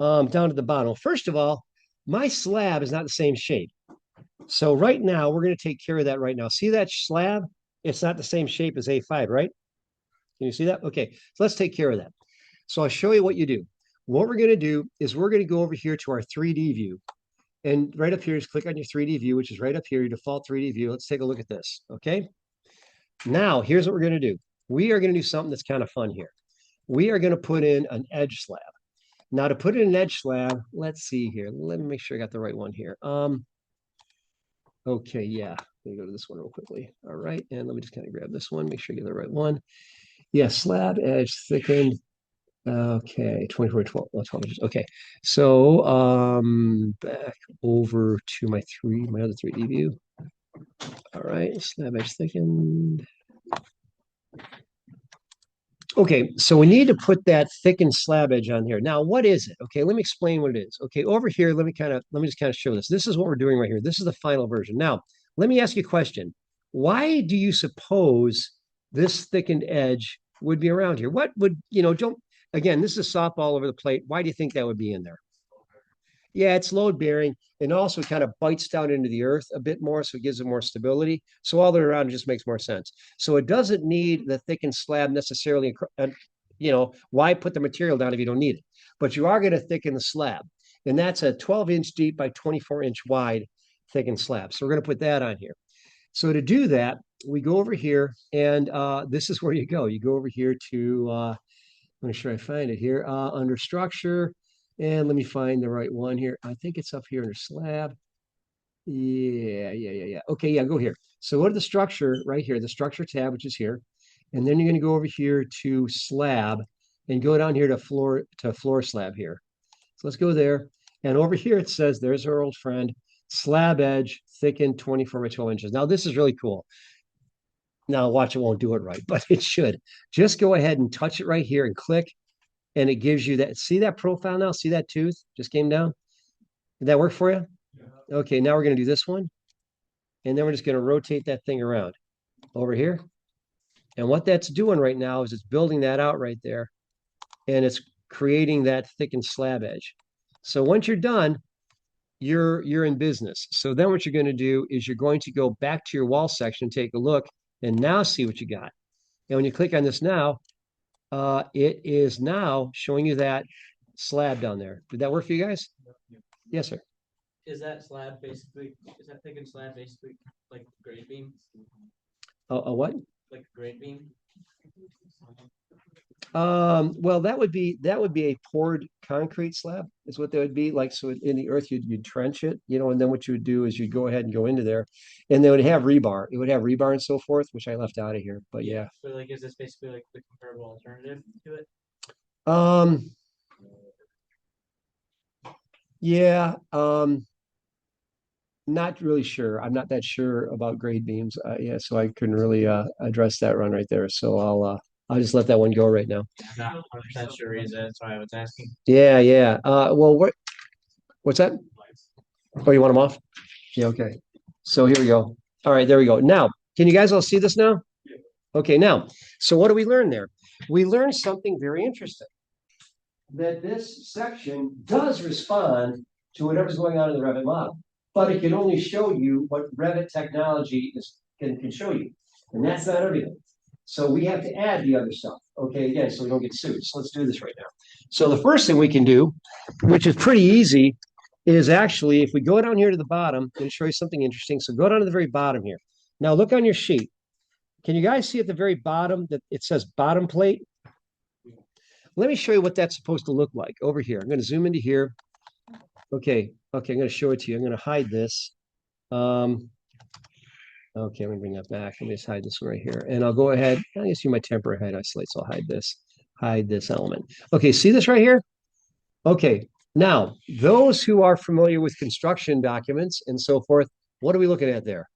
down to the bottom. First of all, my slab is not the same shape. So right now, we're going to take care of that right now. See that slab? It's not the same shape as A5, right? Can you see that? Okay, so let's take care of that. So I'll show you what you do. What we're going to do is we're going to go over here to our 3D view. And right up here is click on your 3D view, which is right up here, your default 3D view. Let's take a look at this, okay? Now, here's what we're going to do. We are going to do something that's kind of fun here. We are going to put in an edge slab. Now, to put in an edge slab, let's see here. Let me make sure I got the right one here. Okay, yeah. Let me go to this one real quickly. All right, and let me just kind of grab this one, make sure I get the right one. Yeah, slab edge thickened. Okay, 24 12, 12 inches. Okay, so back over to my other 3D view. All right, slab edge thickened. Okay, so we need to put that thickened slab edge on here. Now, what is it? Okay, let me explain what it is. Okay, over here, let me just kind of show this. This is what we're doing right here. This is the final version. Now, let me ask you a question. Why do you suppose this thickened edge would be around here? What would, don't, again, this is softball all over the plate. Why do you think that would be in there? Yeah, it's load bearing and also kind of bites down into the earth a bit more, so it gives it more stability. So all the way around, it just makes more sense. So it doesn't need the thickened slab necessarily. Why put the material down if you don't need it? But you are going to thicken the slab, and that's a 12-inch deep by 24-inch wide thickened slab. So we're going to put that on here. So to do that, we go over here, and this is where you go. You go over here to make sure I find it here under structure. And let me find the right one here. I think it's up here under slab. Yeah. Okay, yeah, go here. So go to the structure right here, the structure tab, which is here. And then you're going to go over here to slab and go down here to floor slab here. So let's go there. And over here it says, there's our old friend, slab edge, thickened 24 by 12 inches. Now this is really cool. Now watch, it won't do it right, but it should. Just go ahead and touch it right here and click. And it gives you that. See that profile now? See that tooth just came down? Did that work for you? Yeah. Okay, now we're going to do this one. And then we're just going to rotate that thing around over here. And what that's doing right now is it's building that out right there. And it's creating that thickened slab edge. So once you're done, you're in business. So then what you're going to do is you're going to go back to your wall section, take a look, and now see what you got. And when you click on this now, it is now showing you that slab down there. Did that work for you guys? Yes, sir. Is that thickened slab basically like grade beam? A what? Like a grade beam? Well, that would be a poured concrete slab is what that would be like. So in the earth, you'd trench it, and then what you would do is you'd go ahead and go into there, and they would have rebar. It would have rebar and so forth, which I left out of here. But yeah. So like, is this basically like the comparable alternative to it? Yeah. Not really sure. I'm not that sure about grade beams. Yeah, so I couldn't really address that run right there. So I'll just let that one go right now. I'm not 100% sure either. That's why I was asking. Yeah. Well, what's that? Oh, you want them off? Yeah, okay. So here we go. All right, there we go. Now, can you guys all see this now? Okay, now, so what do we learn there? We learned something very interesting. That this section does respond to whatever's going on in the Revit model, but it can only show you what Revit technology can show you. And that's not everything. So we have to add the other stuff. Okay, again, so we don't get sued. So let's do this right now. So the first thing we can do, which is pretty easy, is actually, if we go down here to the bottom, I'm going to show you something interesting. So go down to the very bottom here. Now look on your sheet. Can you guys see at the very bottom that it says bottom plate? Let me show you what that's supposed to look like over here. I'm going to zoom into here. Okay, I'm going to show it to you. I'm going to hide this. Okay, let me bring that back. Let me just hide this one right here. And I'll go ahead. I guess use my temporary hide isolate, so I'll hide this element. Okay, see this right here? Okay, now, those who are familiar with construction documents and so forth, what are we looking at there?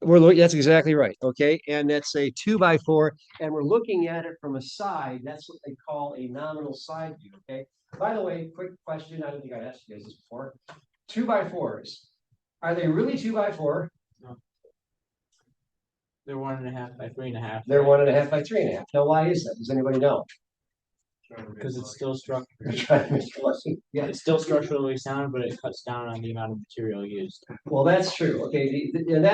That's exactly right. Okay, and that's a 2x4, and we're looking at it from a side. That's what they call a nominal side view. Okay. By the way, quick question. I don't think I asked you guys this before. 2x4s, are they really 2x4? No. They're 1.5 by 3.5. They're 1.5 by 3.5. Now, why is that? Does anybody know? Because it's still structural. Yeah, It's still structurally sound, but it cuts down on the amount of material used. well, that's true. Okay, and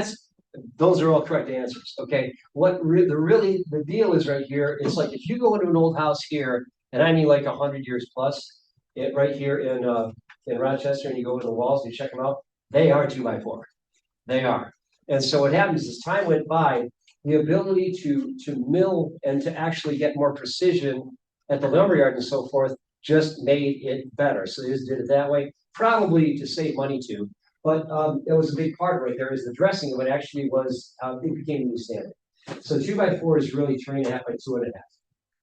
those are all correct answers. Okay, the deal is right here. It's like if you go into an old house here, and I mean like 100 years plus, right here in Rochester, and you go into the walls and you check them out, they are 2x4. They are. And so what happens is, as time went by, the ability to mill and to actually get more precision at the lumberyard and so forth just made it better. So they just did it that way, probably to save money too. but it was a big part right there. Is the dressing of it actually was it became new standard. So 2x4 is really 3.5 by 2.5.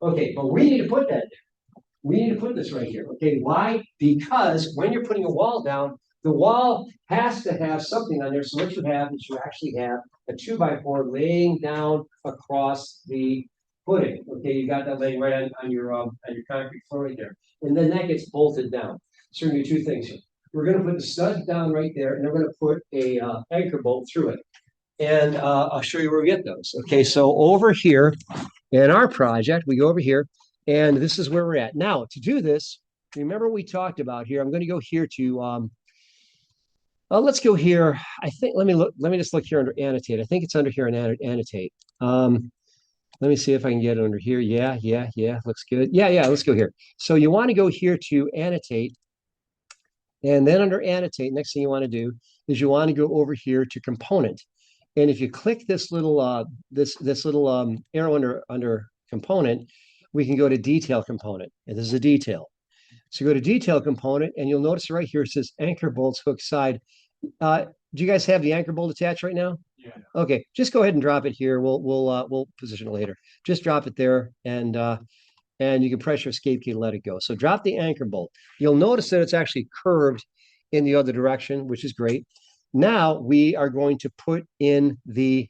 Okay, but we need to put that there. We need to put this right here. Okay, why? Because when you're putting a wall down, the wall has to have something on there. So what you have is you actually have a 2x4 laying down across the footing. Okay, you got that laying right on your concrete floor right there, and then that gets bolted down. So we're gonna do two things here. We're gonna put the studs down right there, and we're gonna put a anchor bolt through it. And I'll show you where we get those. Okay, so over here in our project, we go over here, and this is where we're at. Now, to do this, remember what we talked about here. I'm going to go here to, let's go here. I think, let me just look here under annotate. I think it's under here in annotate. Let me see if I can get it under here. Yeah, looks good. Yeah, let's go here. So you want to go here to annotate, and then under annotate, next thing you want to do is you want to go over here to component. And if you click this little this little arrow under component, we can go to detail component. And this is a detail. So go to detail component, and you'll notice right here it says anchor bolts hook side. Do you guys have the anchor bolt attached right now? Yeah. Okay, just go ahead and drop it here. We'll position it later. Just drop it there, and you can press your escape key to let it go. So drop the anchor bolt. You'll notice that it's actually curved in the other direction, which is great. Now we are going to put in the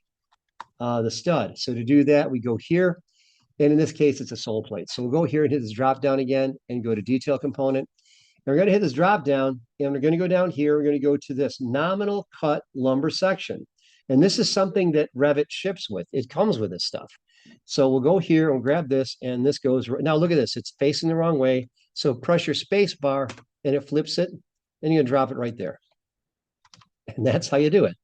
stud. So to do that, we go here, and in this case, it's a sole plate. So we'll go here and hit this drop down again, and go to detail component. And we're going to hit this drop down, and we're going to go down here. We're going to go to this nominal cut lumber section, and this is something that Revit ships with. It comes with this stuff. So we'll go here and grab this, and this goes now. Look at this; it's facing the wrong way. So press your space bar, and it flips it, and you're going to drop it right there. And that's how you do it.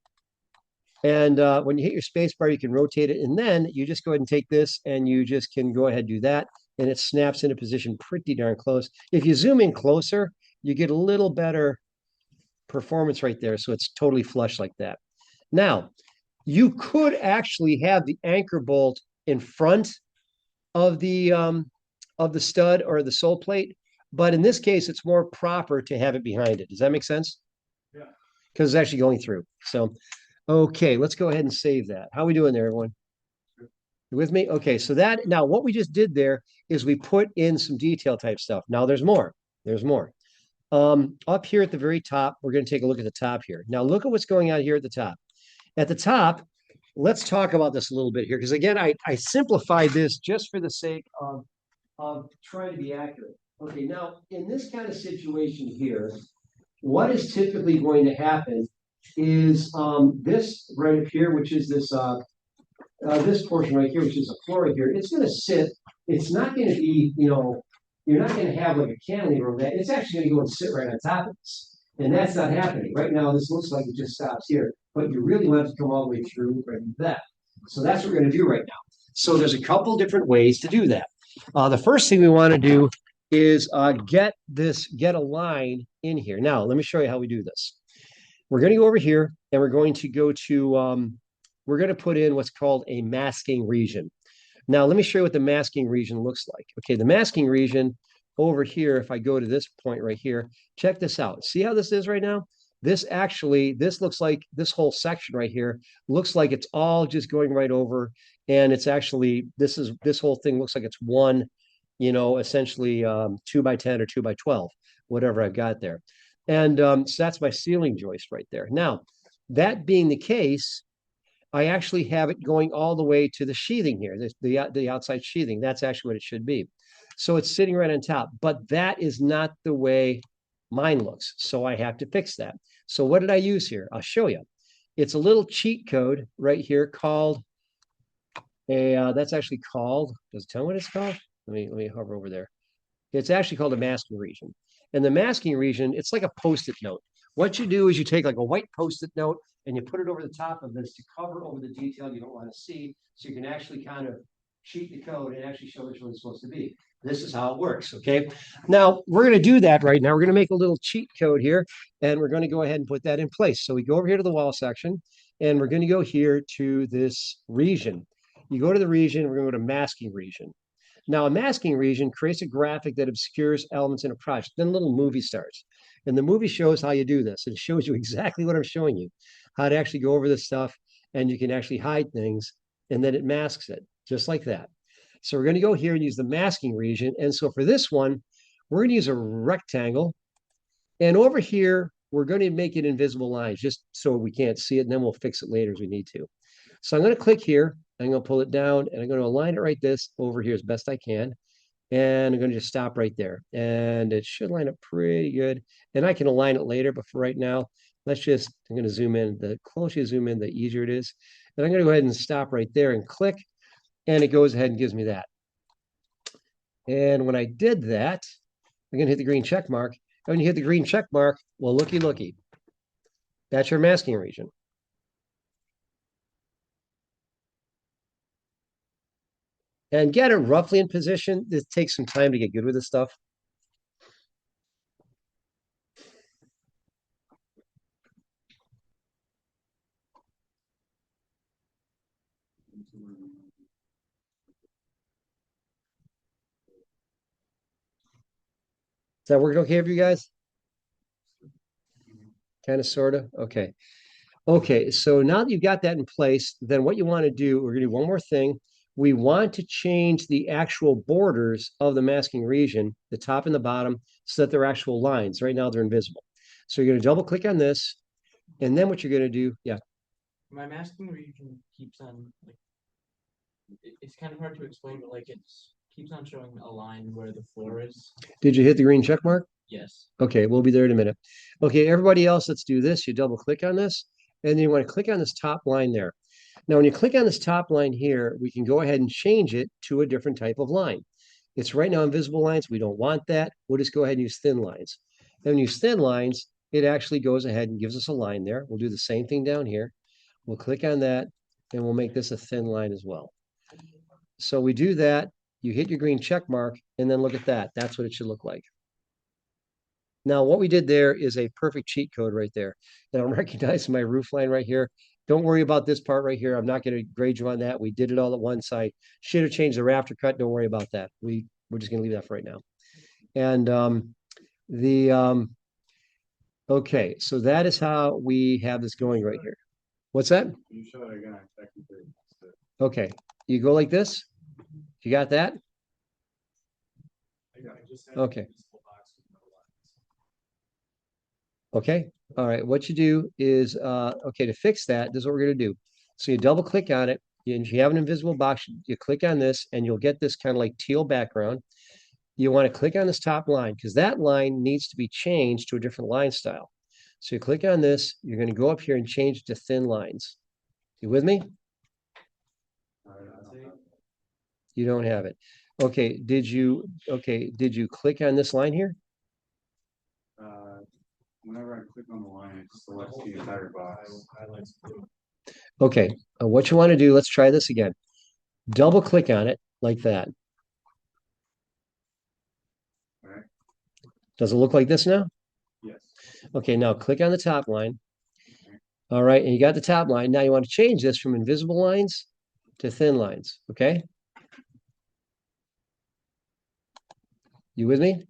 And when you hit your space bar, you can rotate it. And then you just go ahead and take this, and you just can go ahead and do that. And it snaps into position pretty darn close. If you zoom in closer, you get a little better performance right there. So it's totally flush like that. Now, you could actually have the anchor bolt in front of the stud or the sole plate. But in this case, it's more proper to have it behind it. Does that make sense? Yeah. Because it's actually going through. So, okay, let's go ahead and save that. How are we doing there, everyone? You with me? Okay, so that now what we just did there is we put in some detail type stuff. Now there's more. There's more. Up here at the very top, we're going to take a look at the top here. Now look at what's going on here at the top. At the top, let's talk about this a little bit here, because again, I simplified this just for the sake of trying to be accurate. Okay, now in this kind of situation here, what is typically going to happen is this right up here, which is this this portion right here, which is the floor right here. It's going to sit. It's not going to be, you're not going to have like a cantilever over that. It's actually going to go and sit right on top of this. And that's not happening. Right now, this looks like it just stops here, but you really want it to come all the way through right into that. So that's what we're going to do right now. So there's a couple different ways to do that. The first thing we want to do is get a line in here. Now, let me show you how we do this. We're going to go over here, and we're going to go to, we're going to put in what's called a masking region. Now, let me show you what the masking region looks like. Okay, the masking region over here, if I go to this point right here, check this out. See how this is right now? This looks like this whole section right here looks like it's all just going right over. And it's actually, this whole thing looks like it's one, essentially 2x10 or 2x12, whatever I've got there. And so that's my ceiling joist right there. Now, that being the case, I actually have it going all the way to the sheathing here, the outside sheathing. That's actually what it should be. So it's sitting right on top, but that is not the way mine looks. So I have to fix that. So what did I use here? I'll show you. It's a little cheat code right here called that's actually called, does it tell me what it's called? Let me hover over there. It's actually called a masking region. And the masking region, it's like a Post-it note. What you do is you take like a white Post-it note and you put it over the top of this to cover over the detail you don't want to see, so you can actually kind of cheat the code and actually show which one it's supposed to be. This is how it works, okay? Now, we're going to do that right now. We're going to make a little cheat code here, and we're going to go ahead and put that in place. So we go over here to the wall section, and we're going to go here to this region. You go to the region, we're going to go to masking region. Now, a masking region creates a graphic that obscures elements in a project. Then a little movie starts. And the movie shows how you do this. It shows you exactly what I'm showing you, how to actually go over this stuff, and you can actually hide things, and then it masks it, just like that. So we're going to go here and use the masking region. And so for this one, we're going to use a rectangle. And over here, we're going to make it invisible lines just so we can't see it, and then we'll fix it later as we need to. So I'm going to click here. I'm going to pull it down, and I'm going to align it right this over here as best I can. And I'm going to just stop right there. And it should line up pretty good. And I can align it later, but for right now, I'm going to zoom in. The closer you zoom in, the easier it is. And I'm going to go ahead and stop right there and click, and it goes ahead and gives me that. And when I did that, I'm going to hit the green check mark. And when you hit the green check mark, well, looky. That's your masking region. And get it roughly in position. It takes some time to get good with this stuff. Is that working okay for you guys? Kind of, sort of? Okay. Okay, so now that you've got that in place, then what you want to do, we're going to do one more thing. We want to change the actual borders of the masking region, the top and the bottom, so that they're actual lines. Right now, they're invisible. So you're going to double click on this, and then what you're going to do, yeah. My masking region keeps on, like, it's kind of hard to explain, but like keeps on showing a line where the floor is. Did you hit the green check mark? Yes. Okay, we'll be there in a minute. Okay, everybody else, let's do this. You double click on this, and then you want to click on this top line there. Now, when you click on this top line here, we can go ahead and change it to a different type of line. It's right now invisible lines. We don't want that. We'll just go ahead and use thin lines. Then when you use thin lines, it actually goes ahead and gives us a line there. We'll do the same thing down here. We'll click on that, and we'll make this a thin line as well. So we do that. You hit your green check mark, and then look at that. That's what it should look like. Now, what we did there is a perfect cheat code right there. And I'm recognizing my roof line right here. Don't worry about this part right here. I'm not going to grade you on that. We did it all at one side. Should have changed the rafter cut. Don't worry about that. We're just going to leave that for right now. And okay, so that is how we have this going right here. What's that? You show it again, technically. Okay, you go like this. You got that? Okay. Okay. All right. What you do is, okay, to fix that, this is what we're going to do. So you double click on it. And you have an invisible box. You click on this and you'll get this kind of like teal background. You want to click on this top line because that line needs to be changed to a different line style. So you click on this. You're going to go up here and change it to thin lines. You with me? You don't have it. Okay. Did you click on this line here? Whenever I click on the line, it selects the entire box. Okay, what you want to do, let's try this again. Double click on it like that. All right. Does it look like this now? Yes. Okay, now click on the top line. All right, and you got the top line. Now you want to change this from invisible lines to thin lines, okay? You with me?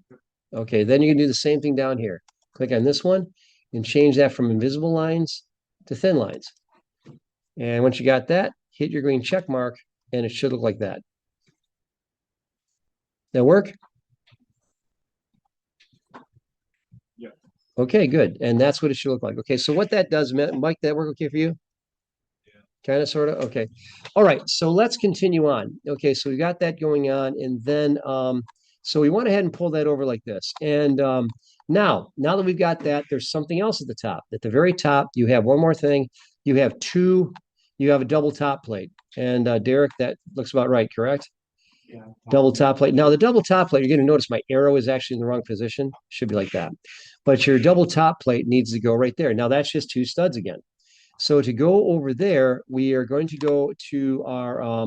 Okay, then you can do the same thing down here. Click on this one and change that from invisible lines to thin lines. And once you got that, hit your green check mark and it should look like that. That work? Yeah. Okay, good. And that's what it should look like. Okay, so what that does, Mike, that work okay for you? Yeah. Kind of, sort of? Okay. All right, so let's continue on. Okay, so we got that going on. And then, so we went ahead and pulled that over like this. And now that we've got that, there's something else at the top. At the very top, you have one more thing. You have a double top plate. And Derek, that looks about right, correct? Yeah. Double top plate. Now, the double top plate, you're going to notice my arrow is actually in the wrong position. Should be like that. But your double top plate needs to go right there. Now, that's just two studs again. So to go over there, we are going to go to our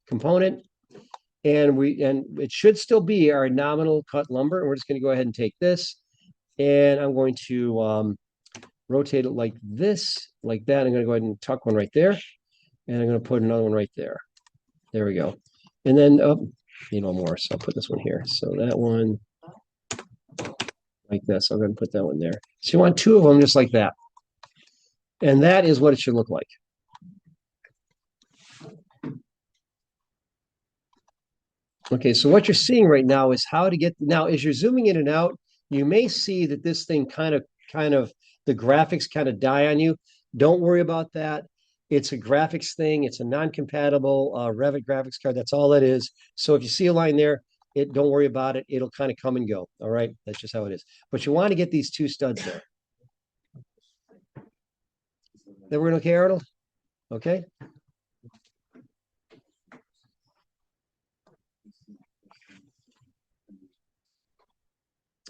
component. And it should still be our nominal cut lumber. And we're just going to go ahead and take this. And I'm going to rotate it like this, like that. I'm going to go ahead and tuck one right there. And I'm going to put another one right there. There we go. And then need one more, so I'll put this one here. So that one, like this, I'm gonna put that one there. So you want two of them just like that. And that is what it should look like. Okay, so what you're seeing right now is how to get, now as you're zooming in and out, you may see that this thing kind of, the graphics kind of die on you. Don't worry about that. It's a graphics thing. It's a non-compatible Revit graphics card. That's all that is. So if you see a line there, don't worry about it. It'll kind of come and go. All right, that's just how it is. But you want to get these two studs there. That we're okay, Arnold? Okay.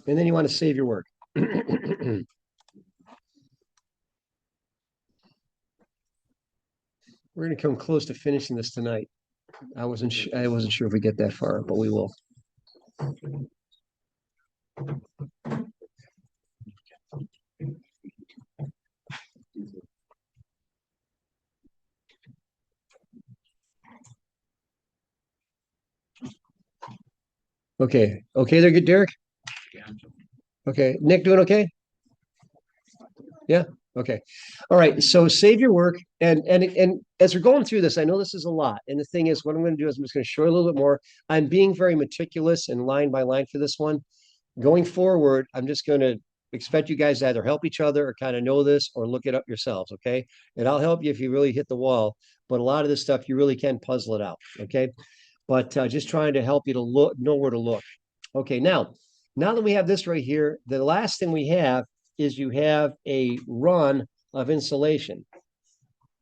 And then you want to save your work. We're going to come close to finishing this tonight. I wasn't sure if we get that far, but we will. Okay. Okay, they're good, Derek. Okay, Nick, doing okay? Yeah. Okay. All right. So save your work, and as we're going through this, I know this is a lot. And the thing is, what I'm going to do is I'm just going to show you a little bit more. I'm being very meticulous and line by line for this one. Going forward, I'm just going to expect you guys to either help each other or kind of know this or look it up yourselves. Okay. And I'll help you if you really hit the wall. But a lot of this stuff you really can puzzle it out. Okay. But just trying to help you to know where to look. Okay. Now that we have this right here, the last thing we have is you have a run of insulation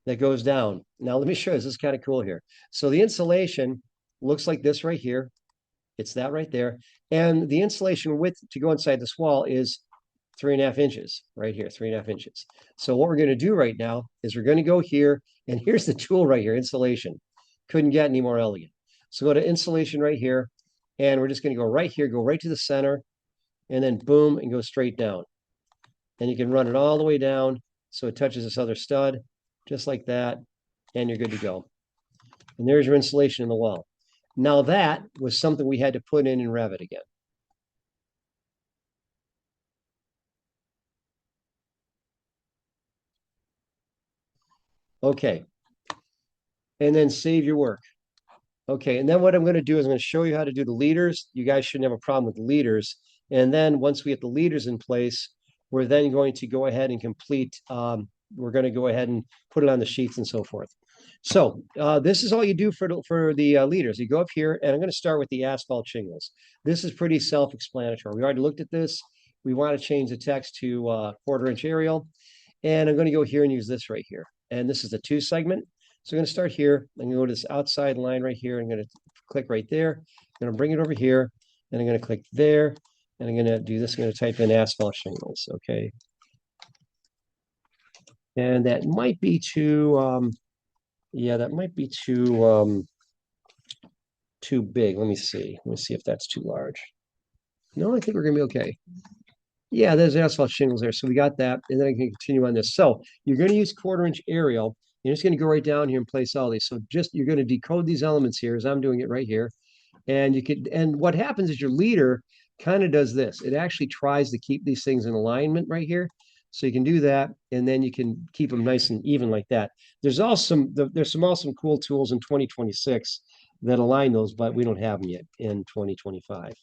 that goes down. Now, let me show you. This is kind of cool here. So the insulation looks like this right here. It's that right there. And the insulation width to go inside this wall is 3.5 inches right here, 3.5 inches. So what we're going to do right now is we're going to go here, and here's the tool right here, insulation. Couldn't get any more elegant. So go to insulation right here, and we're just going to go right here, go right to the center, and then boom, and go straight down. And you can run it all the way down so it touches this other stud, just like that, and you're good to go. And there's your insulation in the wall. Now that was something we had to put in Revit again. Okay. And then save your work. Okay, and then what I'm going to do is I'm going to show you how to do the leaders. You guys shouldn't have a problem with the leaders. And then once we get the leaders in place, we're then going to go ahead and complete, we're going to go ahead and put it on the sheets and so forth. So this is all you do for the leaders. You go up here, and I'm going to start with the asphalt shingles. This is pretty self-explanatory. We already looked at this. We want to change the text to 1/4-inch Arial. And I'm going to go here and use this right here. And this is the 2 segment. So I'm going to start here. I'm going to go to this outside line right here. I'm going to click right there. I'm going to bring it over here. And I'm going to click there. And I'm going to do this. I'm going to type in asphalt shingles. Okay. And that might be too, yeah, that might be too big. Let me see. Let me see if that's too large. No, I think we're going to be okay. Yeah, there's asphalt shingles there. So we got that. And then I can continue on this. So you're going to use 1/4-inch Arial. You're just going to go right down here and place all these. So you're going to decode these elements here as I'm doing it right here. And and what happens is your leader kind of does this. It actually tries to keep these things in alignment right here. So you can do that, and then you can keep them nice and even like that. There's some awesome cool tools in 2026 that align those, but we don't have them yet in 2025.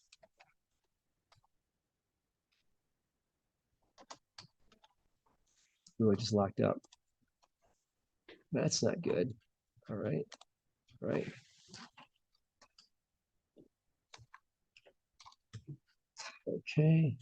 Oh, I just locked up. That's not good. All right. All right. Okay.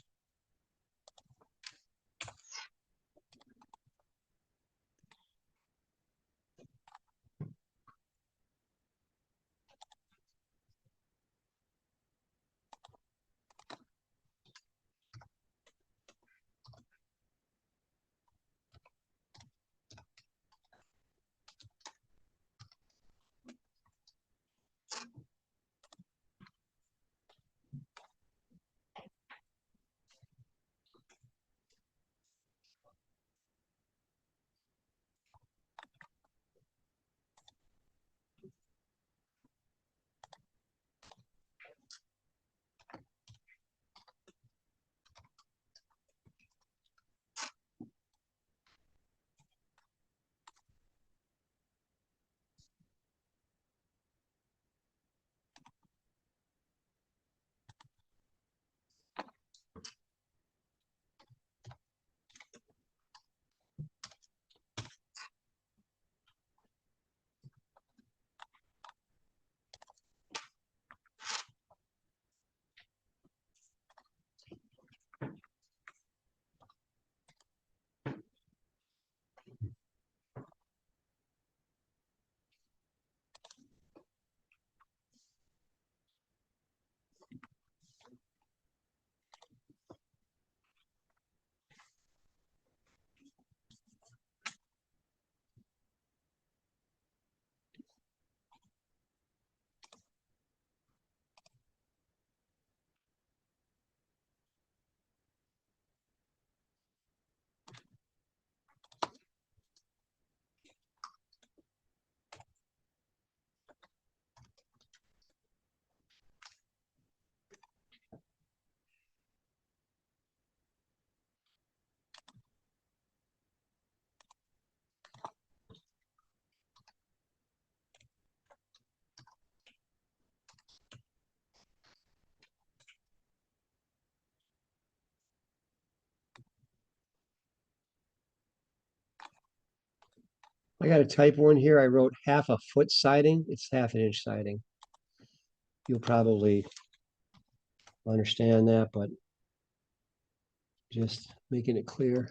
I got a typo in here. I wrote 1/2 foot siding. It's 1/2 inch siding. You'll probably understand that, but just making it clear.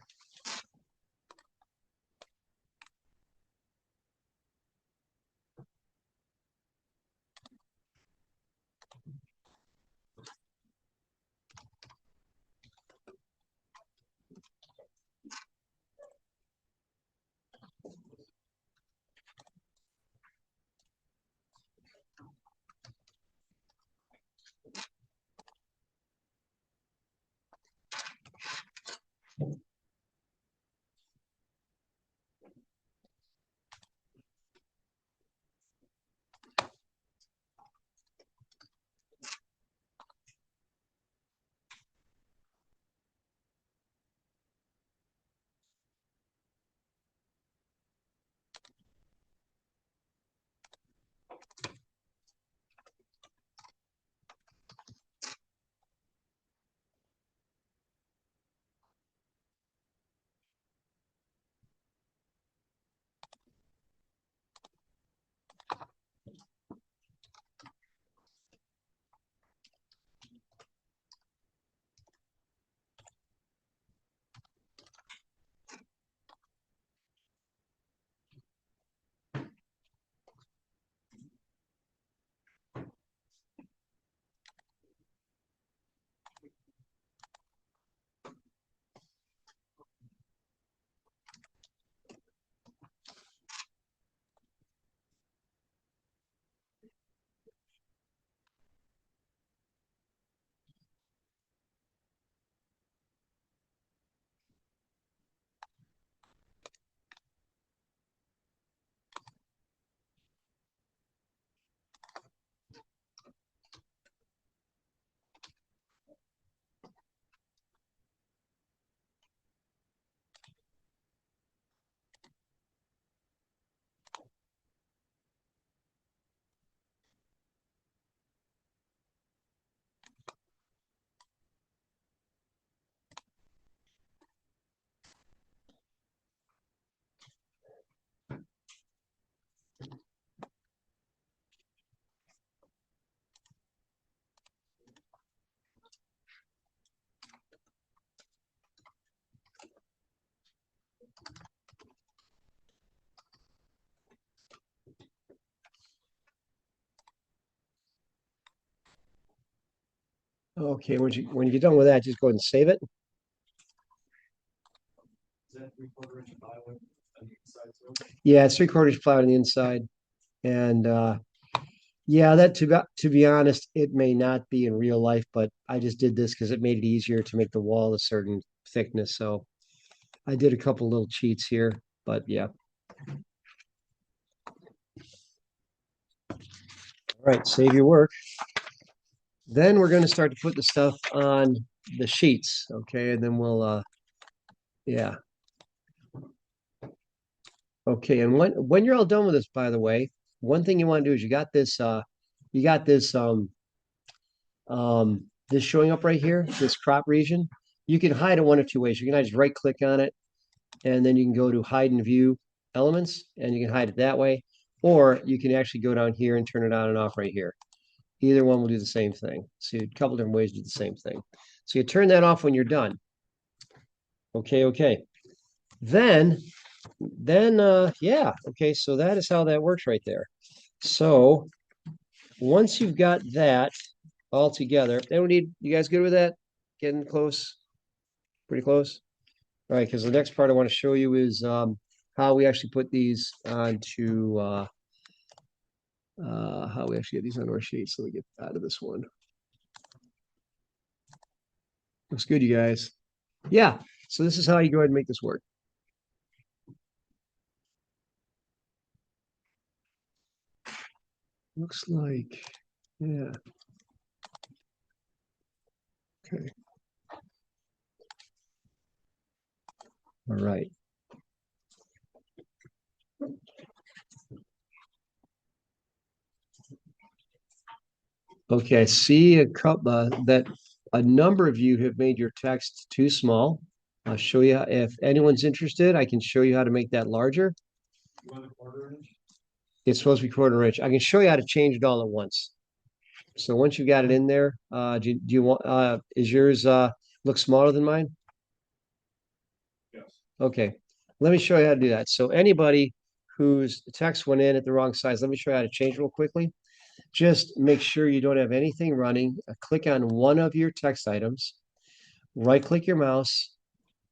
Okay, when you get done with that, just go ahead and save it. Is that 3/4 inch plywood on the inside too? Yeah, it's 3/4 plywood on the inside. And yeah, that to be honest, it may not be in real life, but I just did this because it made it easier to make the wall a certain thickness. So I did a couple little cheats here, but yeah. All right, save your work. Then we're going to start to put the stuff on the sheets, okay? And then we'll yeah. Okay, and when you're all done with this, by the way, one thing you want to do is you got this this showing up right here, this crop region. You can hide it one of two ways. You can just right click on it, and then you can go to hide and view elements, and you can hide it that way. Or you can actually go down here and turn it on and off right here. Either one will do the same thing. So a couple different ways to do the same thing. So you turn that off when you're done. Okay. Then yeah, okay, so that is how that works right there. So once you've got that all together, then we need, you guys good with that? Getting close? Pretty close? All right, because the next part I want to show you is how we actually put these onto how we actually get these onto our sheets. Let me get out of this one. Looks good, you guys. Yeah, so this is how you go ahead and make this work. Looks like, yeah. Okay. All right. Okay, I see a couple that a number of you have made your text too small. I'll show you if anyone's interested, I can show you how to make that larger. It's supposed to be 1/4 inch. I can show you how to change it all at once. So once you got it in there, do you want, is yours, look smaller than mine? Yes. Okay, let me show you how to do that. So anybody whose text went in at the wrong size, let me show you how to change real quickly. Just make sure you don't have anything running. Click on one of your text items, right click your mouse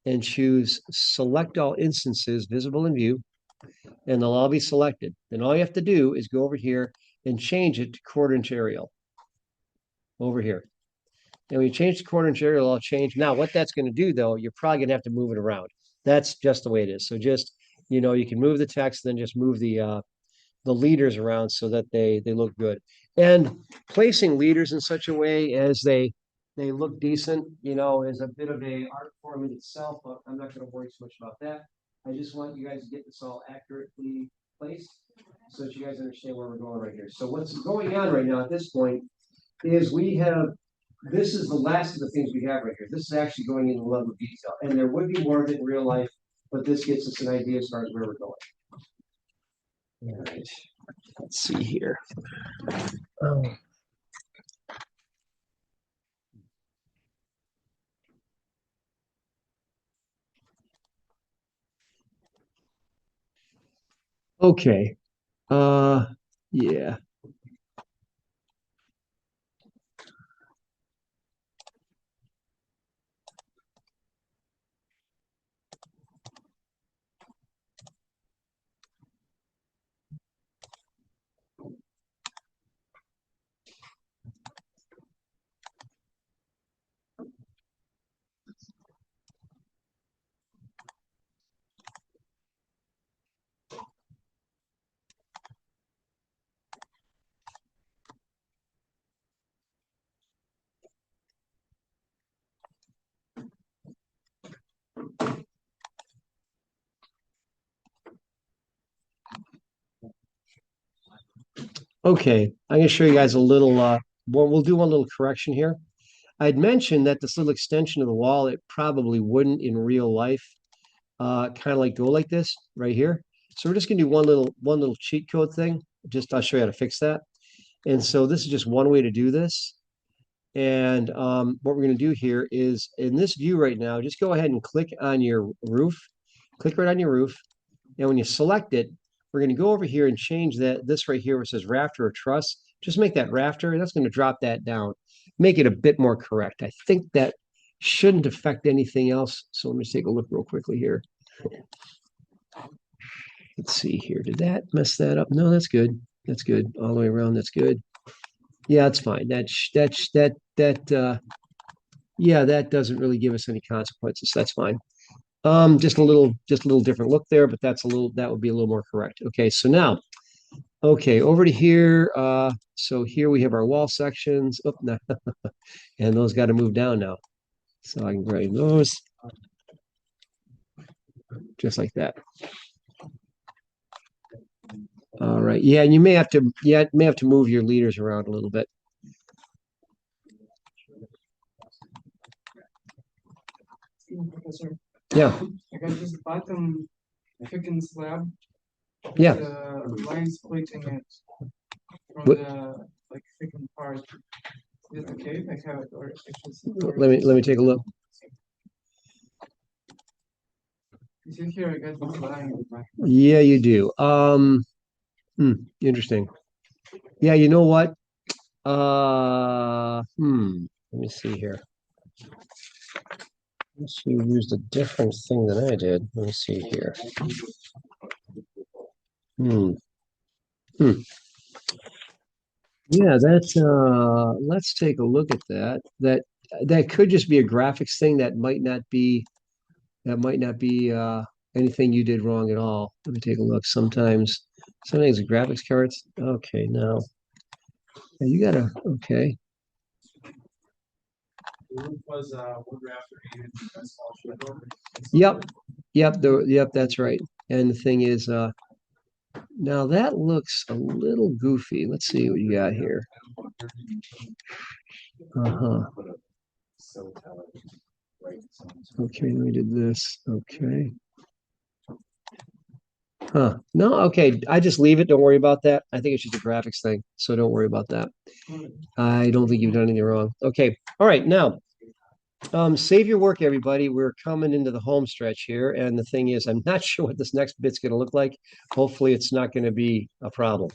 and choose select all instances visible in view, and they'll all be selected. Then all you have to do is go over here and change it to 1/4 inch Arial over here. And when you change the 1/4 inch Arial, it'll change. Now, what that's going to do, though, you're probably going to have to move it around. That's just the way it is. So just, you can move the text, then just move the leaders around so that they look good. And placing leaders in such a way as they look decent, is a bit of a art form in itself, but I'm not going to worry too much about that. I just want you guys to get this all accurately placed so that you guys understand where we're going right here. So what's going on right now at this point is this is the last of the things we have right here. This is actually going into level of detail, and there would be more of it in real life, but this gets us an idea as far as where we're going. All right, let's see here. Okay. Yeah. Okay, I'm gonna show you guys a little, we'll do one little correction here. I'd mentioned that this little extension of the wall, it probably wouldn't in real life, kind of like go like this right here. So we're just gonna do one little cheat code thing. I'll show you how to fix that. And so this is just one way to do this. And what we're gonna do here is in this view right now, just go ahead and click on your roof. Click right on your roof. And when you select it, we're going to go over here and change this right here where it says rafter or truss. Just make that rafter, and that's going to drop that down. Make it a bit more correct. I think that shouldn't affect anything else. So let me take a look real quickly here. Let's see here. Did that mess that up? No, that's good. That's good. All the way around, that's good. Yeah, that's fine. Yeah, that doesn't really give us any consequences. That's fine. Just a little different look there, but that would be a little more correct. Okay, so now, okay, over to here. So here we have our wall sections. Oh, no. And those got to move down now. So I can grab those just like that. All right. Yeah, and you may have to move your leaders around a little bit. Professor, Yeah. I got this bottom thickened slab. Yeah. The line splitting it from What- the thickened part. Is it okay if I have it, or Let me take a look. You see here, I got this line. Yeah, you do. Interesting. Yeah, you know what? Let me see here. Unless you used a different thing than I did. Let me see here. Yeah, let's take a look at that. That could just be a graphics thing. That might not be anything you did wrong at all. Let me take a look. Sometimes the graphics cards. Okay, now you gotta okay. Yep, that's right. And the thing is, now that looks a little goofy. Let's see what you got here. Okay, let me do this. Okay. Huh. No, okay. I just leave it. Don't worry about that. I think it's just a graphics thing. So don't worry about that. I don't think you've done anything wrong. Okay. All right. Now, save your work, everybody. We're coming into the home stretch here. And the thing is, I'm not sure what this next bit's going to look like. Hopefully, it's not going to be a problem.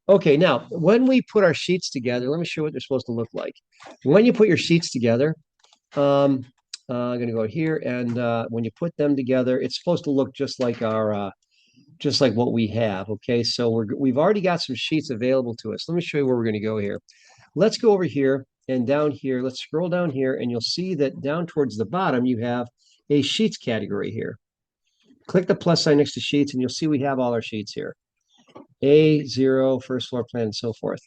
Okay. Now, when we put our sheets together, let me show you what they're supposed to look like. When you put your sheets together, I'm going to go here. And when you put them together, it's supposed to look just like our just like what we have. Okay, so we've already got some sheets available to us. Let me show you where we're going to go here. Let's go over here and down here. Let's scroll down here, and you'll see that down towards the bottom, you have a sheets category here. Click the plus sign next to sheets, and you'll see we have all our sheets here. A0, first floor plan, and so forth.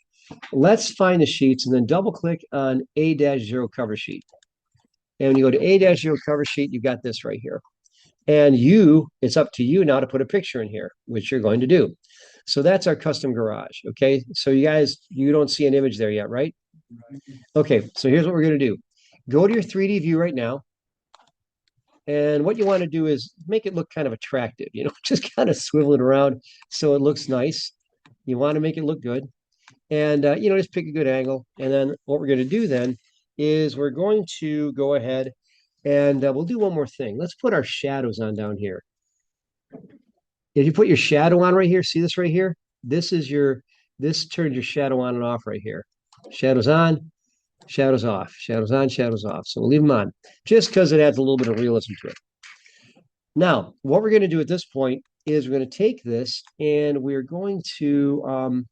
Let's find the sheets, and then double click on A-0 cover sheet. And when you go to A-0 cover sheet, you've got this right here. And it's up to you now to put a picture in here, which you're going to do. So that's our custom garage. Okay. So you guys, you don't see an image there yet, right? Okay. So here's what we're going to do. Go to your 3D view right now. And what you want to do is make it look kind of attractive, just kind of swivel it around so it looks nice. You want to make it look good. And, just pick a good angle. And then what we're going to do then is we're going to go ahead and we'll do one more thing. Let's put our shadows on down here. If you put your shadow on right here, see this right here? This turns your shadow on and off right here. Shadows on, shadows off, shadows on, shadows off. So we'll leave them on just because it adds a little bit of realism to it. Now, what we're going to do at this point is we're going to take this and we're going to,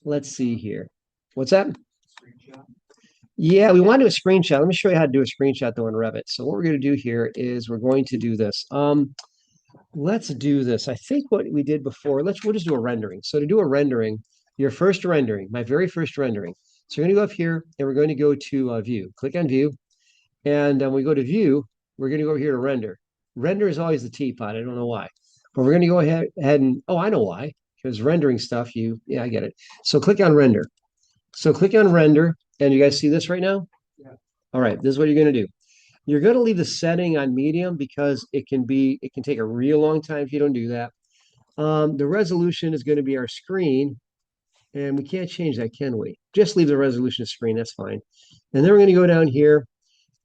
let's see here. What's that? Yeah, we want to do a screenshot. Let me show you how to do a screenshot though in Revit. So what we're going to do here is we're going to do this. Let's do this. I think what we did before, we'll just do a rendering. So to do a rendering, your first rendering, my very first rendering. So we're going to go up here and we're going to go to view. Click on view. And when we go to view, we're going to go over here to render. Render is always the teapot. I don't know why. But we're going to go ahead and, oh, I know why. Because rendering stuff, yeah, I get it. So click on render. So click on render. And you guys see this right now? Yeah. All right, this is what you're going to do. You're going to leave the setting on medium because it can take a real long time if you don't do that. The resolution is going to be our screen, and we can't change that, can we? Just leave the resolution screen, that's fine. And then we're going to go down here,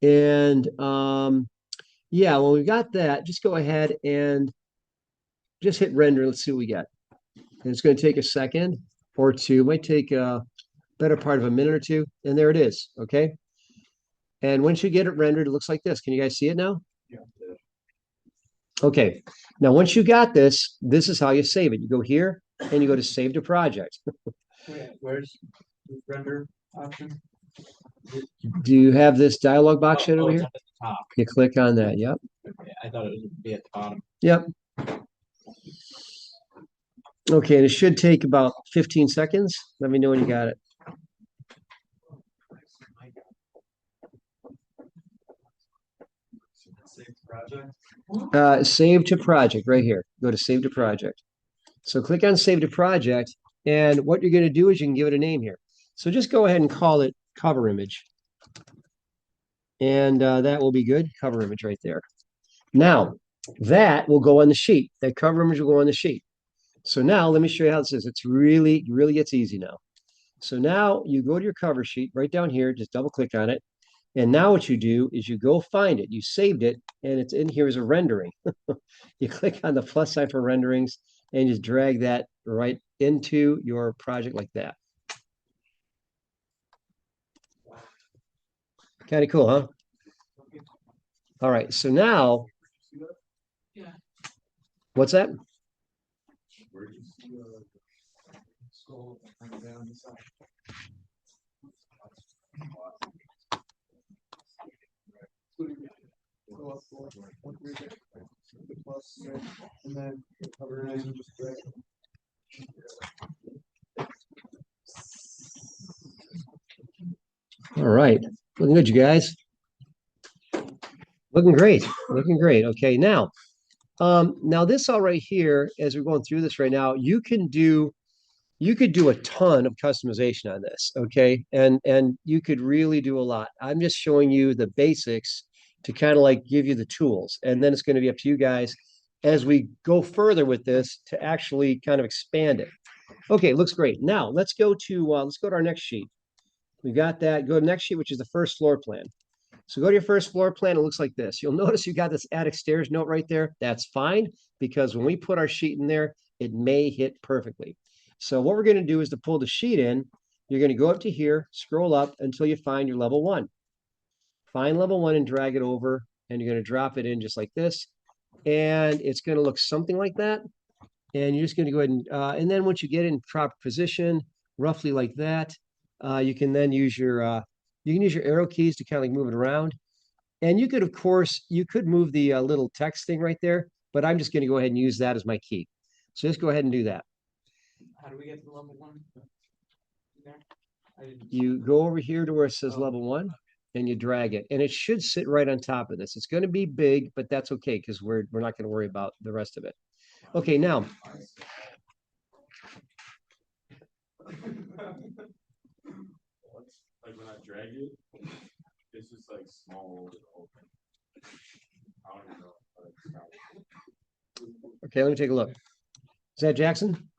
and yeah, when we've got that, just go ahead and just hit render. Let's see what we get. And it's going to take a second or two. It might take a better part of a minute or two, and there it is, okay? And once you get it rendered, it looks like this. Can you guys see it now? Yeah. Okay. Now, once you got this, this is how you save it. You go here and you go to save to project. Where's the render option? Do you have this dialog box yet over it's here? up at the top. You click on that. Yep. Okay, I thought it would be at the bottom. Yep. Okay. And it should take about 15 seconds. Let me know when you got it. Save to project right here. Go to save to project. So click on save to project. And what you're going to do is you can give it a name here. So just go ahead and call it cover image. And that will be good. Cover image right there. Now, that will go on the sheet. That cover image will go on the sheet. So now let me show you how this is. It's really gets easy now. So now you go to your cover sheet right down here. Just double click on it. And now what you do is you go find it. You saved it, and it's in here as a rendering. You click on the plus sign for renderings and just drag that right into your project like that. Kind of cool, huh? All right, so now, Yeah. What's that? Scroll down the side. Go up for one region, the plus, and then cover it and just drag it. All right, looking good, you guys. Looking great, looking great. Okay, now this all right here, as we're going through this right now, you could do a ton of customization on this, okay? And you could really do a lot. I'm just showing you the basics to kind of like give you the tools. And then it's going to be up to you guys as we go further with this to actually kind of expand it. Okay, looks great. Now let's go to our next sheet. We got that. Go to the next sheet, which is the first floor plan. So go to your first floor plan. It looks like this. You'll notice you got this attic stairs note right there. That's fine because when we put our sheet in there, it may hit perfectly. So what we're going to do is to pull the sheet in. You're going to go up to here, scroll up until you find your level 1. Find level 1 and drag it over, and you're going to drop it in just like this. And it's going to look something like that. And you're just going to go ahead and then once you get in proper position, roughly like that, you can then use your arrow keys to kind of like move it around. And you could, of course, you could move the little text thing right there, but I'm just going to go ahead and use that as my key. So just go ahead and do that. How do we get to level 1? There? You go over here to where it says level 1 and you drag it, and it should sit right on top of this. It's going to be big, but that's okay because we're not going to worry about the rest of it. Okay, now Like when I drag it, it's just like small. I don't even know. okay, let me take a look. Is that Jackson?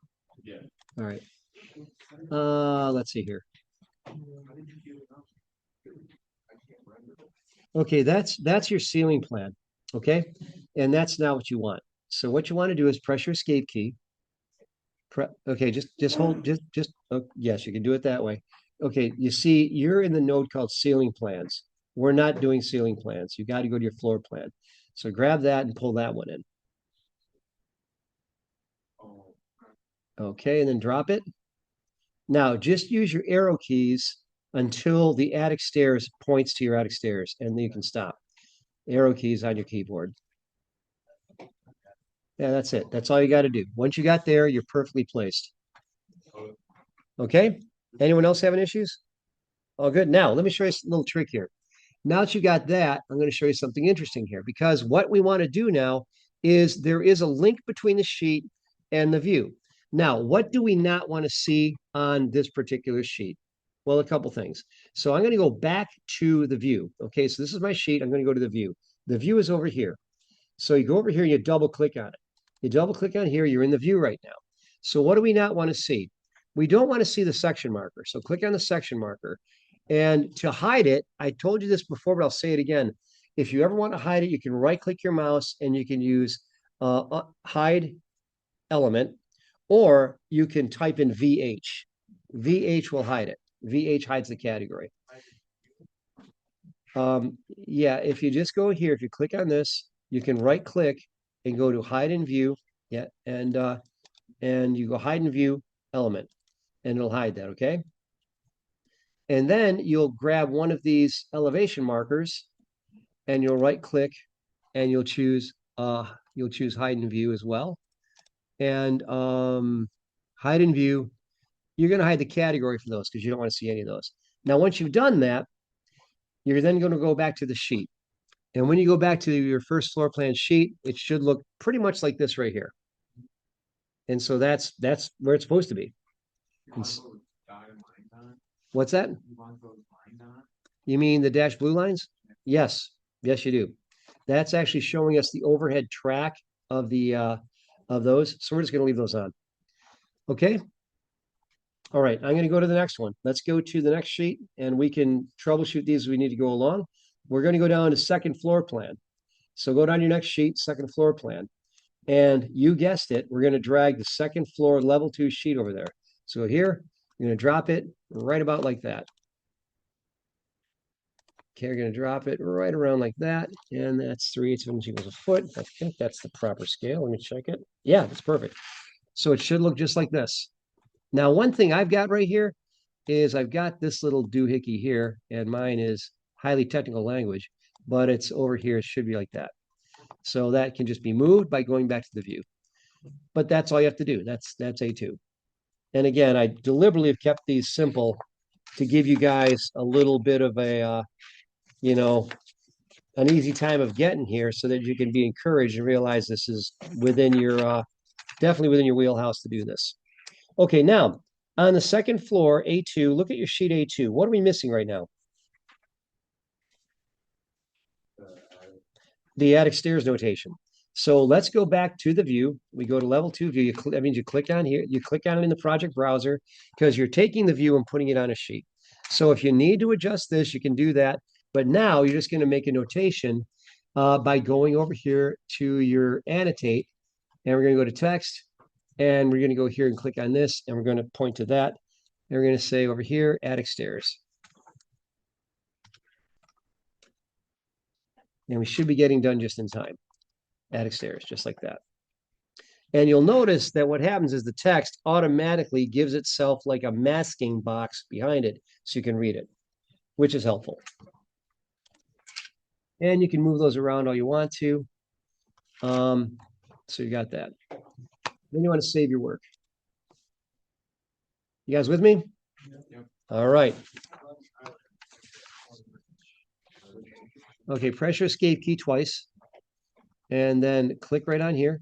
Yeah. All right. Let's see here. Okay, that's your ceiling plan. Okay, and that's not what you want. So what you want to do is press your escape key. Okay, just hold, oh, yes, you can do it that way. Okay, you see, you're in the node called ceiling plans. We're not doing ceiling plans. You got to go to your floor plan. So grab that and pull that one in. Okay, and then drop it. Now, just use your arrow keys until the attic stairs points to your attic stairs, and then you can stop. Arrow keys on your keyboard. Yeah, that's it. That's all you got to do. Once you got there, you're perfectly placed. Okay? Anyone else having issues? All good. Now, let me show you a little trick here. Now that you got that, I'm going to show you something interesting here because what we want to do now is there is a link between the sheet and the view. Now, what do we not want to see on this particular sheet? Well, a couple things. So I'm going to go back to the view. Okay, so this is my sheet. I'm going to go to the view. The view is over here. So you go over here and you double click on it. You double click on here, you're in the view right now. So what do we not want to see? We don't want to see the section marker. So click on the section marker. And to hide it, I told you this before, but I'll say it again. If you ever want to hide it, you can right-click your mouse and you can use hide element, or you can type in VH. VH will hide it. VH hides the category. Yeah, if you just go here, if you click on this, you can right-click and go to hide in view. Yeah, and you go hide in view element, and it'll hide that. Okay. And then you'll grab one of these elevation markers and you'll right click and you'll choose hide in view as well. And hide in view, you're going to hide the category for those because you don't want to see any of those. Now, once you've done that, you're then going to go back to the sheet. And when you go back to your first floor plan sheet, it should look pretty much like this right here. And so that's where it's supposed to be. What's that? You mean the dashed blue lines? Yes. Yes, you do. That's actually showing us the overhead track of the of those. So we're just going to leave those on. Okay. All right. I'm going to go to the next one. Let's go to the next sheet and we can troubleshoot these as we need to go along. We're going to go down to second floor plan. So go down your next sheet, second floor plan. And you guessed it, we're going to drag the second floor level 2 sheet over there. So here, you're going to drop it right about like that. Okay, we're going to drop it right around like that. And that's 3/8 of an inch equals a foot. I think that's the proper scale. Let me check it. Yeah, that's perfect. So it should look just like this. Now, one thing I've got right here is I've got this little doohickey here, and mine is highly technical language, but it's over here. It should be like that. So that can just be moved by going back to the view. But that's all you have to do. That's A2. And again, I deliberately have kept these simple to give you guys a little bit of a, an easy time of getting here so that you can be encouraged and realize this is within your, definitely within your wheelhouse to do this. Okay, now on the second floor, A2, look at your sheet A2. What are we missing right now? The attic stairs notation. So let's go back to the view. We go to level 2 view. That means you click on here, you click on it in the project browser because you're taking the view and putting it on a sheet. So if you need to adjust this, you can do that. But now you're just going to make a notation by going over here to your annotate, and we're going to go to text, and we're going to go here and click on this, and we're going to point to that, and we're going to say over here, attic stairs. And we should be getting done just in time. Attic stairs, just like that. And you'll notice that what happens is the text automatically gives itself like a masking box behind it so you can read it, which is helpful. And you can move those around all you want to. So you got that. Then you want to save your work. You guys with me? Yep. All right. Okay, pressure escape key twice. And then click right on here.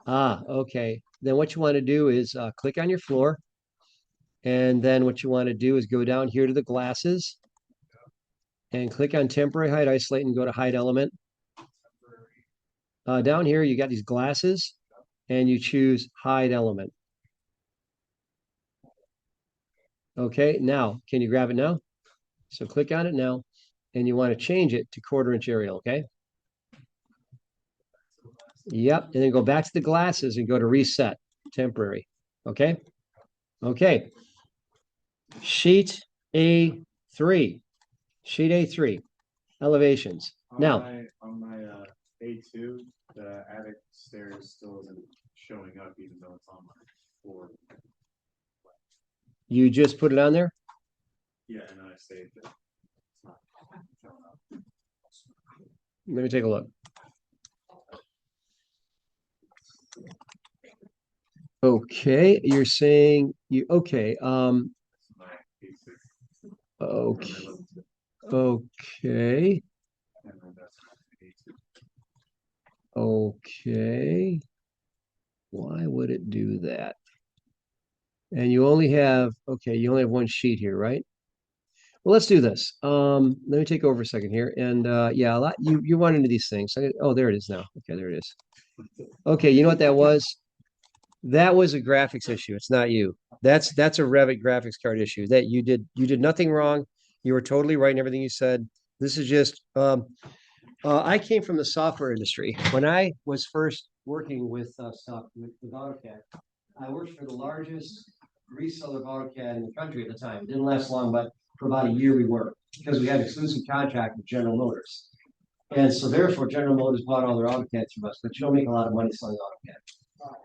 Okay. Then what you want to do is click on your floor. And then what you want to do is go down here to the glasses and click on temporary height isolate and go to height element. Down here, you got these glasses and you choose hide element. Okay, now, can you grab it now? So click on it now, and you want to change it to 1/4 inch aerial, okay? Yep, and then go back to the glasses and go to reset, temporary, okay? Okay. Sheet A3, sheet A3, elevations. Now, on my A2, the attic stairs still isn't showing up even though it's on my floor. you just put it on there? Yeah, and I saved it. It's not showing up. Let me take a look. Okay, you're saying you okay. My A6. Okay. Okay. And then that's my A2. Okay. Why would it do that? And you only have, okay, you only have one sheet here, right? Well, let's do this. Let me take over a second here. And yeah, a lot you run into these things. Oh, there it is now. Okay, there it is. Okay, you know what that was? That was a graphics issue. It's not you. That's a Revit graphics card issue. That you did nothing wrong. You were totally right in everything you said. This is just I came from the software industry. When I was first working with stuff with AutoCAD, I worked for the largest reseller of AutoCAD in the country at the time. It didn't last long, but for about a year we were, because we had exclusive contract with General Motors. And so therefore General Motors bought all their AutoCAD through us, but you don't make a lot of money selling AutoCAD.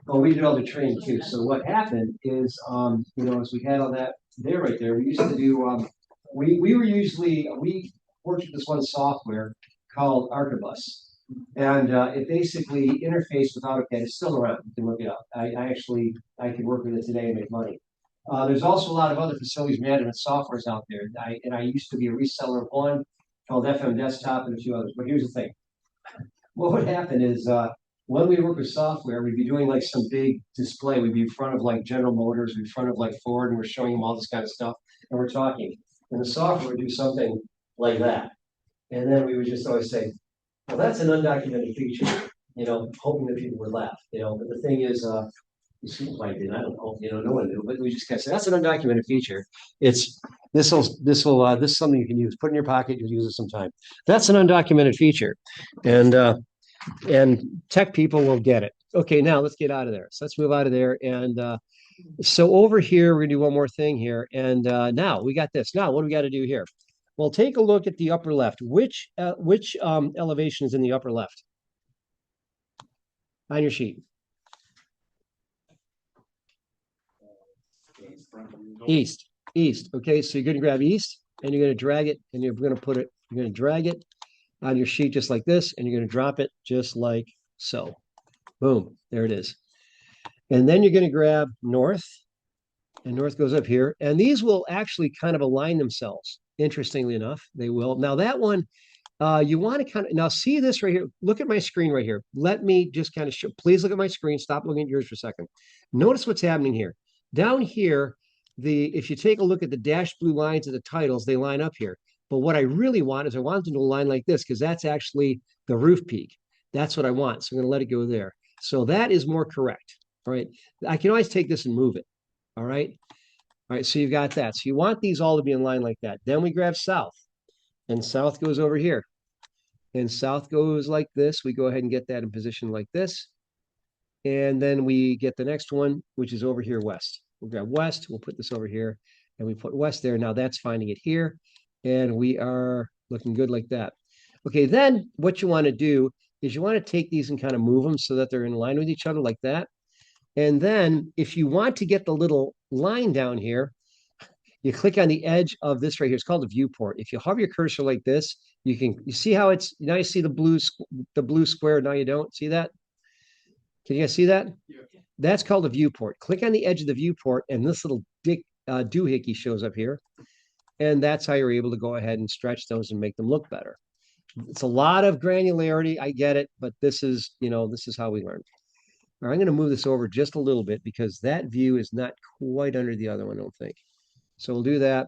Well, we did all the training too. So what happened is, as we had all that there right there, we used to do, we worked with this one software called Archibus. And it basically interfaced with AutoCAD. It's still around. You can look it up. I can work with it today and make money. There's also a lot of other facilities management softwares out there. I used to be a reseller of one called FM Desktop and a few others. But here's the thing. What would happen is when we work with software, we'd be doing like some big display. We'd be in front of like General Motors, we'd be in front of like Ford, and we're showing them all this kind of stuff. And we're talking. And the software would do something like that. And then we would just always say, well, that's an undocumented feature, hoping that people would laugh, but the thing is, it seems like it, I don't know, no one knew, but we just kind of say, that's an undocumented feature. This is something you can use, put in your pocket, you'll use it sometime. That's an undocumented feature. And tech people will get it. Okay, now let's get out of there. So let's move out of there. And so over here, we're gonna do one more thing here. And now we got this. Now, what do we got to do here? Well, take a look at the upper left. Which elevation is in the upper left on your sheet? East. Okay, so you're going to grab east, and you're going to drag it, and you're going to drag it on your sheet just like this, and you're going to drop it just like so. Boom, there it is. And then you're going to grab north, and north goes up here, and these will actually kind of align themselves. Interestingly enough, they will. Now that one, you want to kind of, now see this right here. Look at my screen right here. Let me just kind of show, please look at my screen. Stop looking at yours for a second. Notice what's happening here. Down here, if you take a look at the dashed blue lines of the titles, they line up here. But what I really want is I want them to align like this because that's actually the roof peak. That's what I want. So I'm going to let it go there. So that is more correct. All right. I can always take this and move it. All right. All right. So you've got that. So you want these all to be in line like that. Then we grab south, and south goes over here. And south goes like this. We go ahead and get that in position like this. And then we get the next one, which is over here west. We'll grab west. We'll put this over here, and we put west there. Now that's finding it here. And we are looking good like that. Okay, then what you want to do is you want to take these and kind of move them so that they're in line with each other like that. And then if you want to get the little line down here, you click on the edge of this right here. It's called a viewport. If you hover your cursor like this, you see how it's now you see the blue square. Now you don't see that. Can you guys see that? Yeah. That's called a viewport. Click on the edge of the viewport, and this little doohickey shows up here. And that's how you're able to go ahead and stretch those and make them look better. It's a lot of granularity. I get it, but this is how we learn. All right, I'm going to move this over just a little bit because that view is not quite under the other one, I don't think. So we'll do that.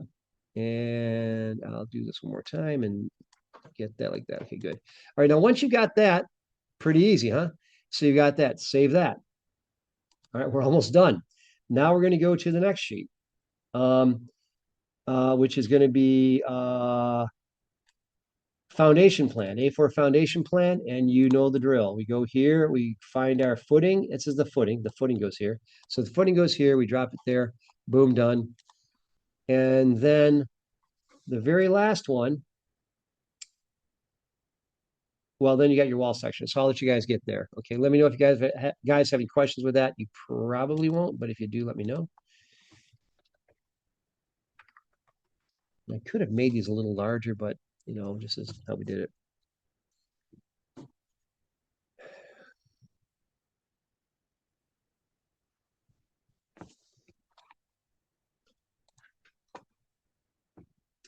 And I'll do this one more time and get that like that. Okay, good. All right, now once you got that, pretty easy, huh? So you got that. Save that. All right, we're almost done. Now we're going to go to the next sheet, which is going to be foundation plan, A4 foundation plan, and you know the drill. We go here, we find our footing. This is the footing. The footing goes here. So the footing goes here. We drop it there. Boom, done. And then the very last one, well, then you got your wall section. So I'll let you guys get there. Okay, let me know if you guys have any questions with that. You probably won't, but if you do, let me know. I could have made these a little larger, but just as how we did it.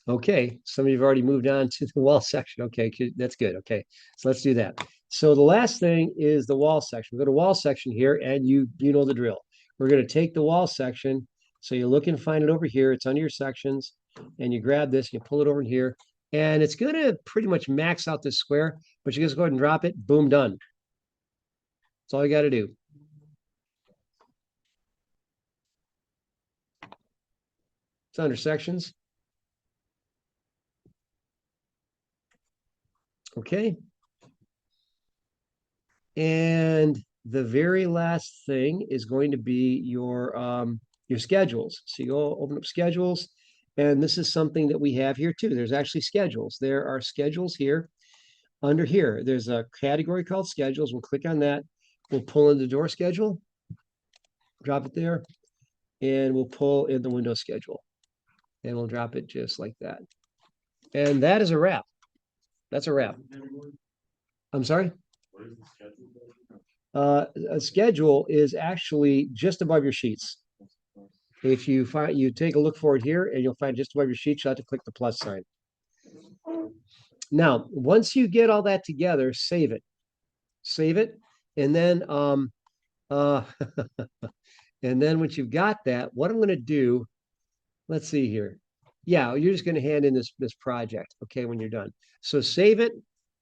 Okay, some of you have already moved on to the wall section. Okay, that's good. Okay, so let's do that. So the last thing is the wall section. We go to wall section here, and you know the drill. We're going to take the wall section. So you look and find it over here. It's under your sections, and you grab this, you pull it over in here, and it's going to pretty much max out this square. But you just go ahead and drop it. Boom, done. That's all you got to do. It's under sections. Okay. And the very last thing is going to be your schedules. So you go open up schedules, and this is something that we have here too. There's actually schedules. There are schedules here. Under here, there's a category called schedules. We'll click on that. We'll pull in the door schedule, drop it there, and we'll pull in the window schedule. And we'll drop it just like that. And that is a wrap. That's a wrap. I'm sorry? What is the schedule? A schedule is actually just above your sheets. If you take a look for it here, and you'll find just above your sheets, you'll have to click the plus sign. Now, once you get all that together, save it. Save it, and then and then once you've got that, what I'm going to do, let's see here. Yeah, you're just going to hand in this project, okay, when you're done. So save it.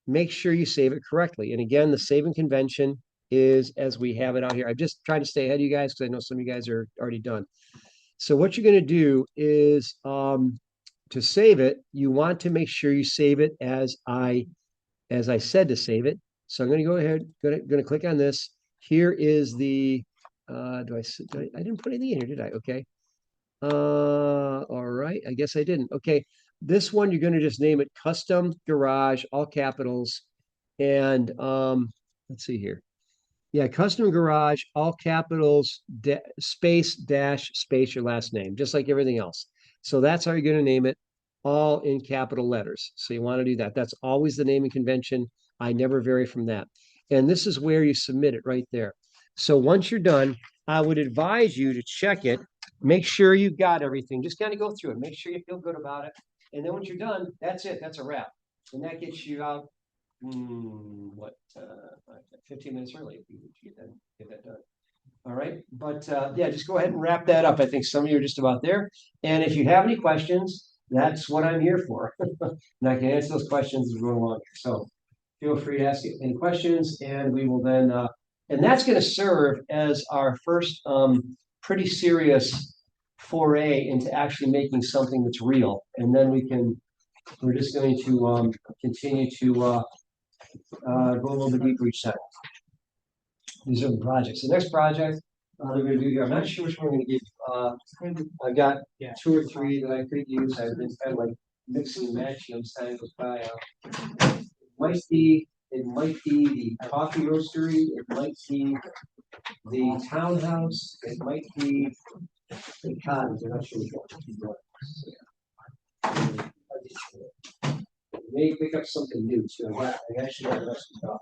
Make sure you save it correctly. And again, the saving convention is as we have it out here. I'm just trying to stay ahead of you guys because I know some of you guys are already done. So what you're going to do is to save it, you want to make sure you save it as I said to save it. So I'm going to go ahead, going to click on this. Here is the, I didn't put anything in here, did I? Okay. All right. I guess I didn't. Okay. This one, you're going to just name it custom garage, all capitals. And let's see here. Yeah, custom garage, all capitals, space, dash, space, your last name, just like everything else. So that's how you're going to name it, all in capital letters. So you want to do that. That's always the naming convention. I never vary from that. And this is where you submit it right there. So once you're done, I would advise you to check it. Make sure you've got everything. Just kind of go through it. Make sure you feel good about it. And then once you're done, that's it. That's a wrap. And that gets you out 15 minutes early if you get that done. All right, but yeah, just go ahead and wrap that up. I think some of you are just about there. And if you have any questions, that's what I'm here for. And I can answer those questions as we go along here. So feel free to ask any questions and we will then, and that's gonna serve as our first, pretty serious foray into actually making something that's real. And then we're just going to, continue to, go a little bit deeper each time. These are the projects. The next project, they're gonna do here, I'm not sure which one I'm gonna give, I've got Yeah. 2 or 3 that I could use, I've been kind of like mixing and matching them, as time goes by. It might be the coffee roastery, it might be the townhouse, it might be the cottage, I'm not sure which one. May pick up something new too. I actually got less to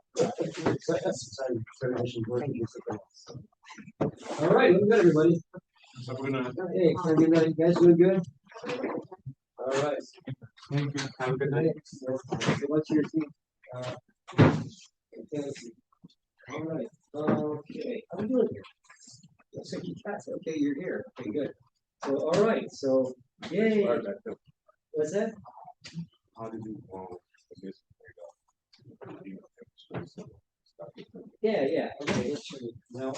All right, look good, everybody. So we're gonna. Hey, good night. You guys doing good? All right. Thank you. Have a good night. Good luck to your team. All right. Okay. How we doing here? Looks like you cats. Okay, you're here. Okay, good. So, all right. So, yay. What's that? How did you want this? Yeah. Okay, let's show you. Now,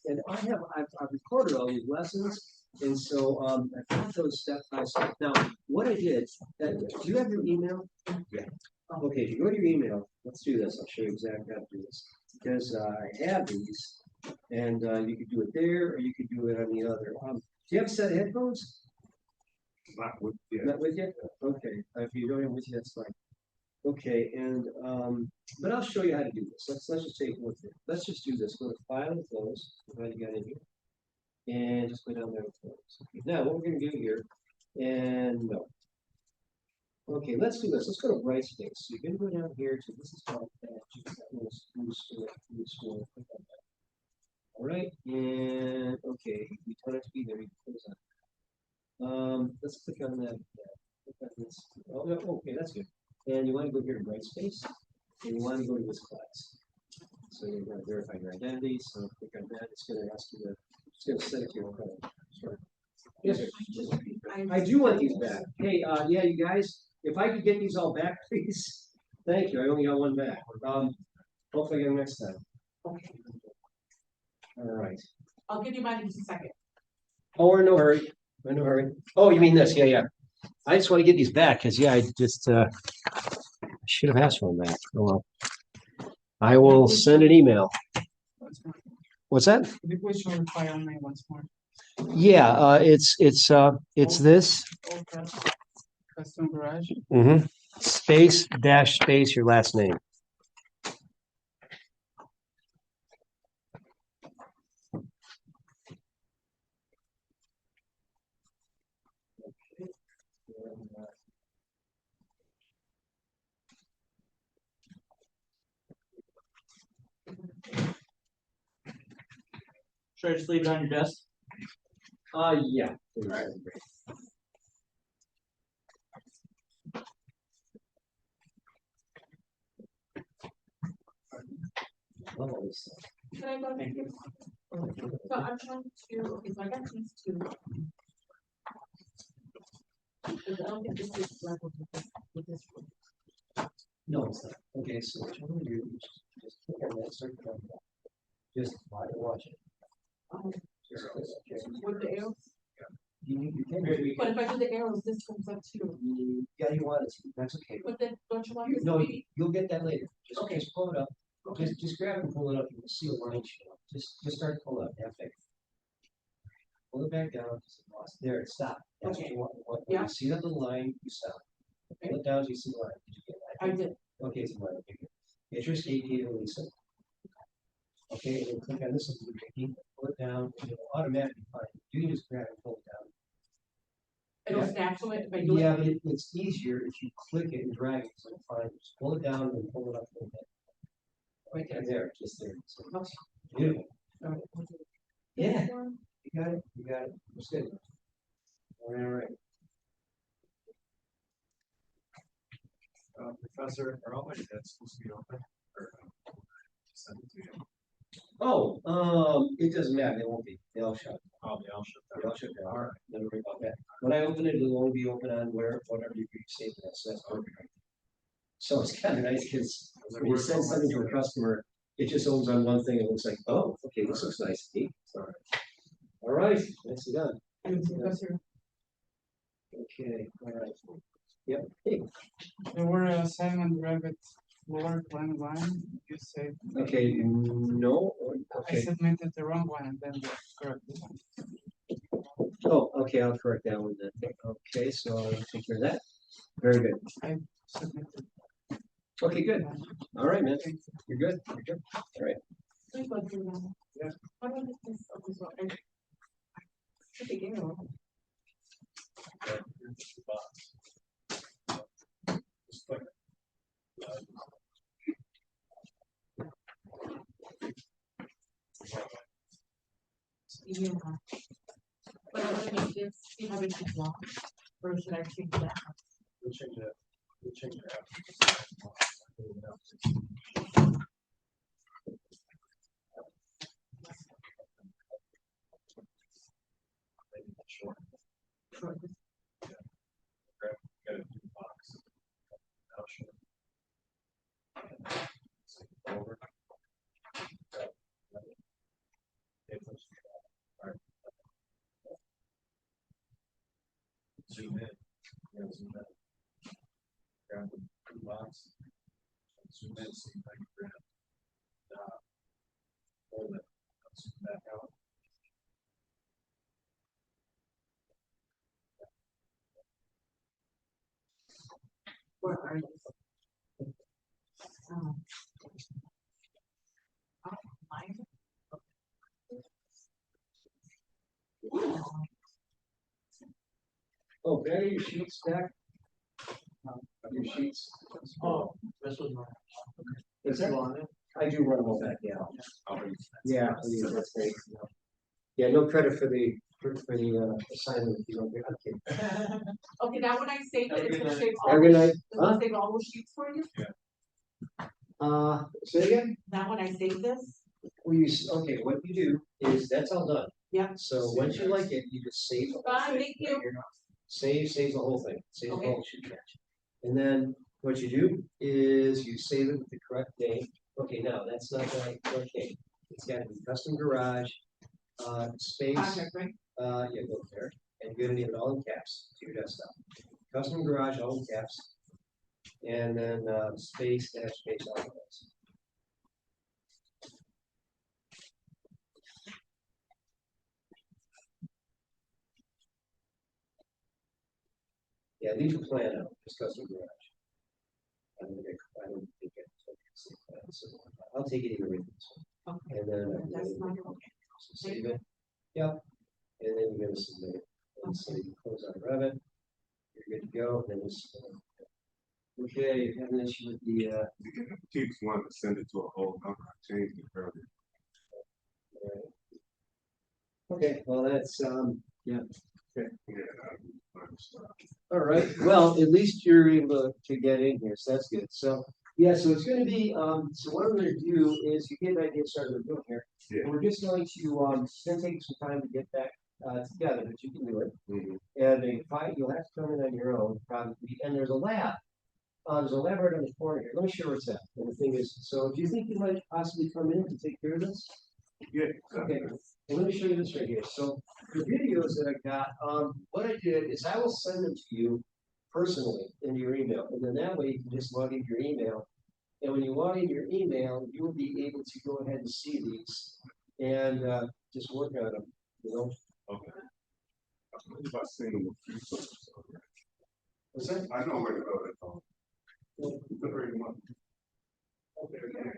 and I've recorded all these lessons, and so I got those step by step. Now, what I did, do you have your email? Yeah. Okay, if you go to your email, let's do this. I'll show you exactly how to do this because I have these, and you could do it there, or you could do it on the other. Do you have a set of headphones? Not with, yeah. Not with you? Okay, if you don't have with you, that's fine. Okay, and but I'll show you how to do this. Let's just take a look here. Let's just do this. Go to File and Close. Right, you got in here, and just go down there and close. Okay, now what we're going to do here, and no. Okay, let's do this. Let's go to Brightspace. So you're going to go down here to this is called all right, and okay, you want it to be there. You can close that. Let's click on that. Click on this. Oh, no, okay, that's good. And you want to go here to Brightspace, and you want to go to this class. So you're going to verify your identity. So click on that. It's going to ask you to. It's going to set it to your code. Sure. Yes, sir. I do want these back. Hey, yeah, you guys, if I could get these all back, please. Thank you. I only got one back. Hopefully I get them next time. Okay, All right. I'll give you mine in just a second. Oh, we're in no hurry. We're in no hurry. Oh, you mean this? Yeah. I just want to get these back because I just should have asked for them back. Oh well. I will send an email. What's that? The question will require on my once more. Yeah, it's this. Okay. Custom garage. Space dash space your last name. Should I just leave it on your desk? Yeah. Can I go next? So I'm trying to, okay, so I got these two. Because I don't think this is level with this one. No, it's not. Okay, so what you want to do is just click on that circle on that. Just watch it. Just click, okay. With the arrows, You can but if I do the arrows, this comes up too. Yeah, you want it to. That's okay. But then, don't you want this? No, to be- you'll get that later. Okay. Just pull it up. Just grab and pull it up. You'll see a line show up. Just start to pull up. Have faith. Pull it back down. There, stop. That's what Okay. you want. Yeah. You see that little line, you stop. Pull it down, so you see the line. Did you get that? I did. Okay, it's a line. Okay, good. Get your escape key to release it. Okay, and then click on this one, Ricky. Pull it down, and it'll automatically find it. You can just grab and pull it down. It'll Yeah. snap to it if I do Yeah, it. but it's easier if you click it and drag it, so it'll find it. Just pull it down and pull it up a little bit. Right there, just there. So it's beautiful. Alright. Yeah. This one, You got it. That's good. All right. Professor, are all my desks supposed to be open? Or, send it to you? Oh, it doesn't matter. They won't be. They'll shut. Probably I'll shut that. I'll check that. All right, never worry about that. When I open it, it'll only be open on whatever you save it. So that's perfect. So it's kind of nice because when you send something to a customer, it just opens on one thing. It looks like, oh, okay, this looks nice. Neat. All right, nicely done. Okay, all right. Yep. Hey, There were assignment rabbit floor plan line, you said. okay, no, I okay. submitted the wrong one and then the correct one. Oh, okay, I'll correct that one then. Okay, so I'll take care of that. Very good. Submitted. Okay, good. All right, man. You're good. You're good. All right. Yeah. What about this? Okay, so I. It's a big deal. Just click it. Yeah. But I'm gonna make this, see how it is long, or should I change that? We'll change it. We'll change it after. Maybe it's short. Sure. Got a new box. Now short. So over. Zoom in. Yeah, zoom in. Grab the blue box. Zoom in, see if I can grab. Hold it. Zoom back out. Where are you? Oh, mine. Oh, there are your sheets back? Your sheets? Oh, this was mine. Is that on it? I do run them all back, yeah. Yeah, that's great. Yeah, no credit for the assignment if you don't get okay. Okay, now when I save it, it's gonna save all. Have a good night. It's gonna Huh? save all those sheets for you? Say again? Now when I save this? Okay, what you do is, that's all done. Yeah. So once you like it, you just save the whole Bye, thing. thank you. Save the whole thing, save the Okay. whole sheet catch. And then what you do is you save it with the correct name. Okay, now, that's not right, okay. It's got to be custom garage, space, Project, right? yeah, go there, and you're gonna need it all in caps to your desktop. Custom garage, all in caps, and then, space, dash, space, all of those. Yeah, these are planned out, just custom garage. I don't think it's, so I'll take it either way. Okay. And then. That's fine, okay. Save it. Yep. And then you're gonna submit it. And so you close out Revit. You're good to go, then just. Okay, you have an issue with the, Keeps wanting to send it to a whole number, I changed it earlier. okay, well, that's, yeah. Yeah, I understand. All right, well, at least you're able to get in here, so that's good. So, yeah, so it's gonna be, so what I'm gonna do is, you get an idea, started with doing here. Yeah. We're just going to, it's gonna take some time to get back, together, but you can do it. Mhm. And you'll have to come in on your own, probably, and there's a lab. There's a lab right on the corner here, let me show you where it's at, and the thing is, so do you think you might possibly come in to take care of this? Yeah. Okay, well, let me show you this right here, so the videos that I got, what I did is I will send them to you personally in your email, and then that way you can just log into your email. And when you log into your email, you will be able to go ahead and see these, and, just work on them, you know? Okay. I believe I've seen them a few times. What's that? I know where to go, that's all. Very much. Okay, yeah.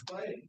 Fighting.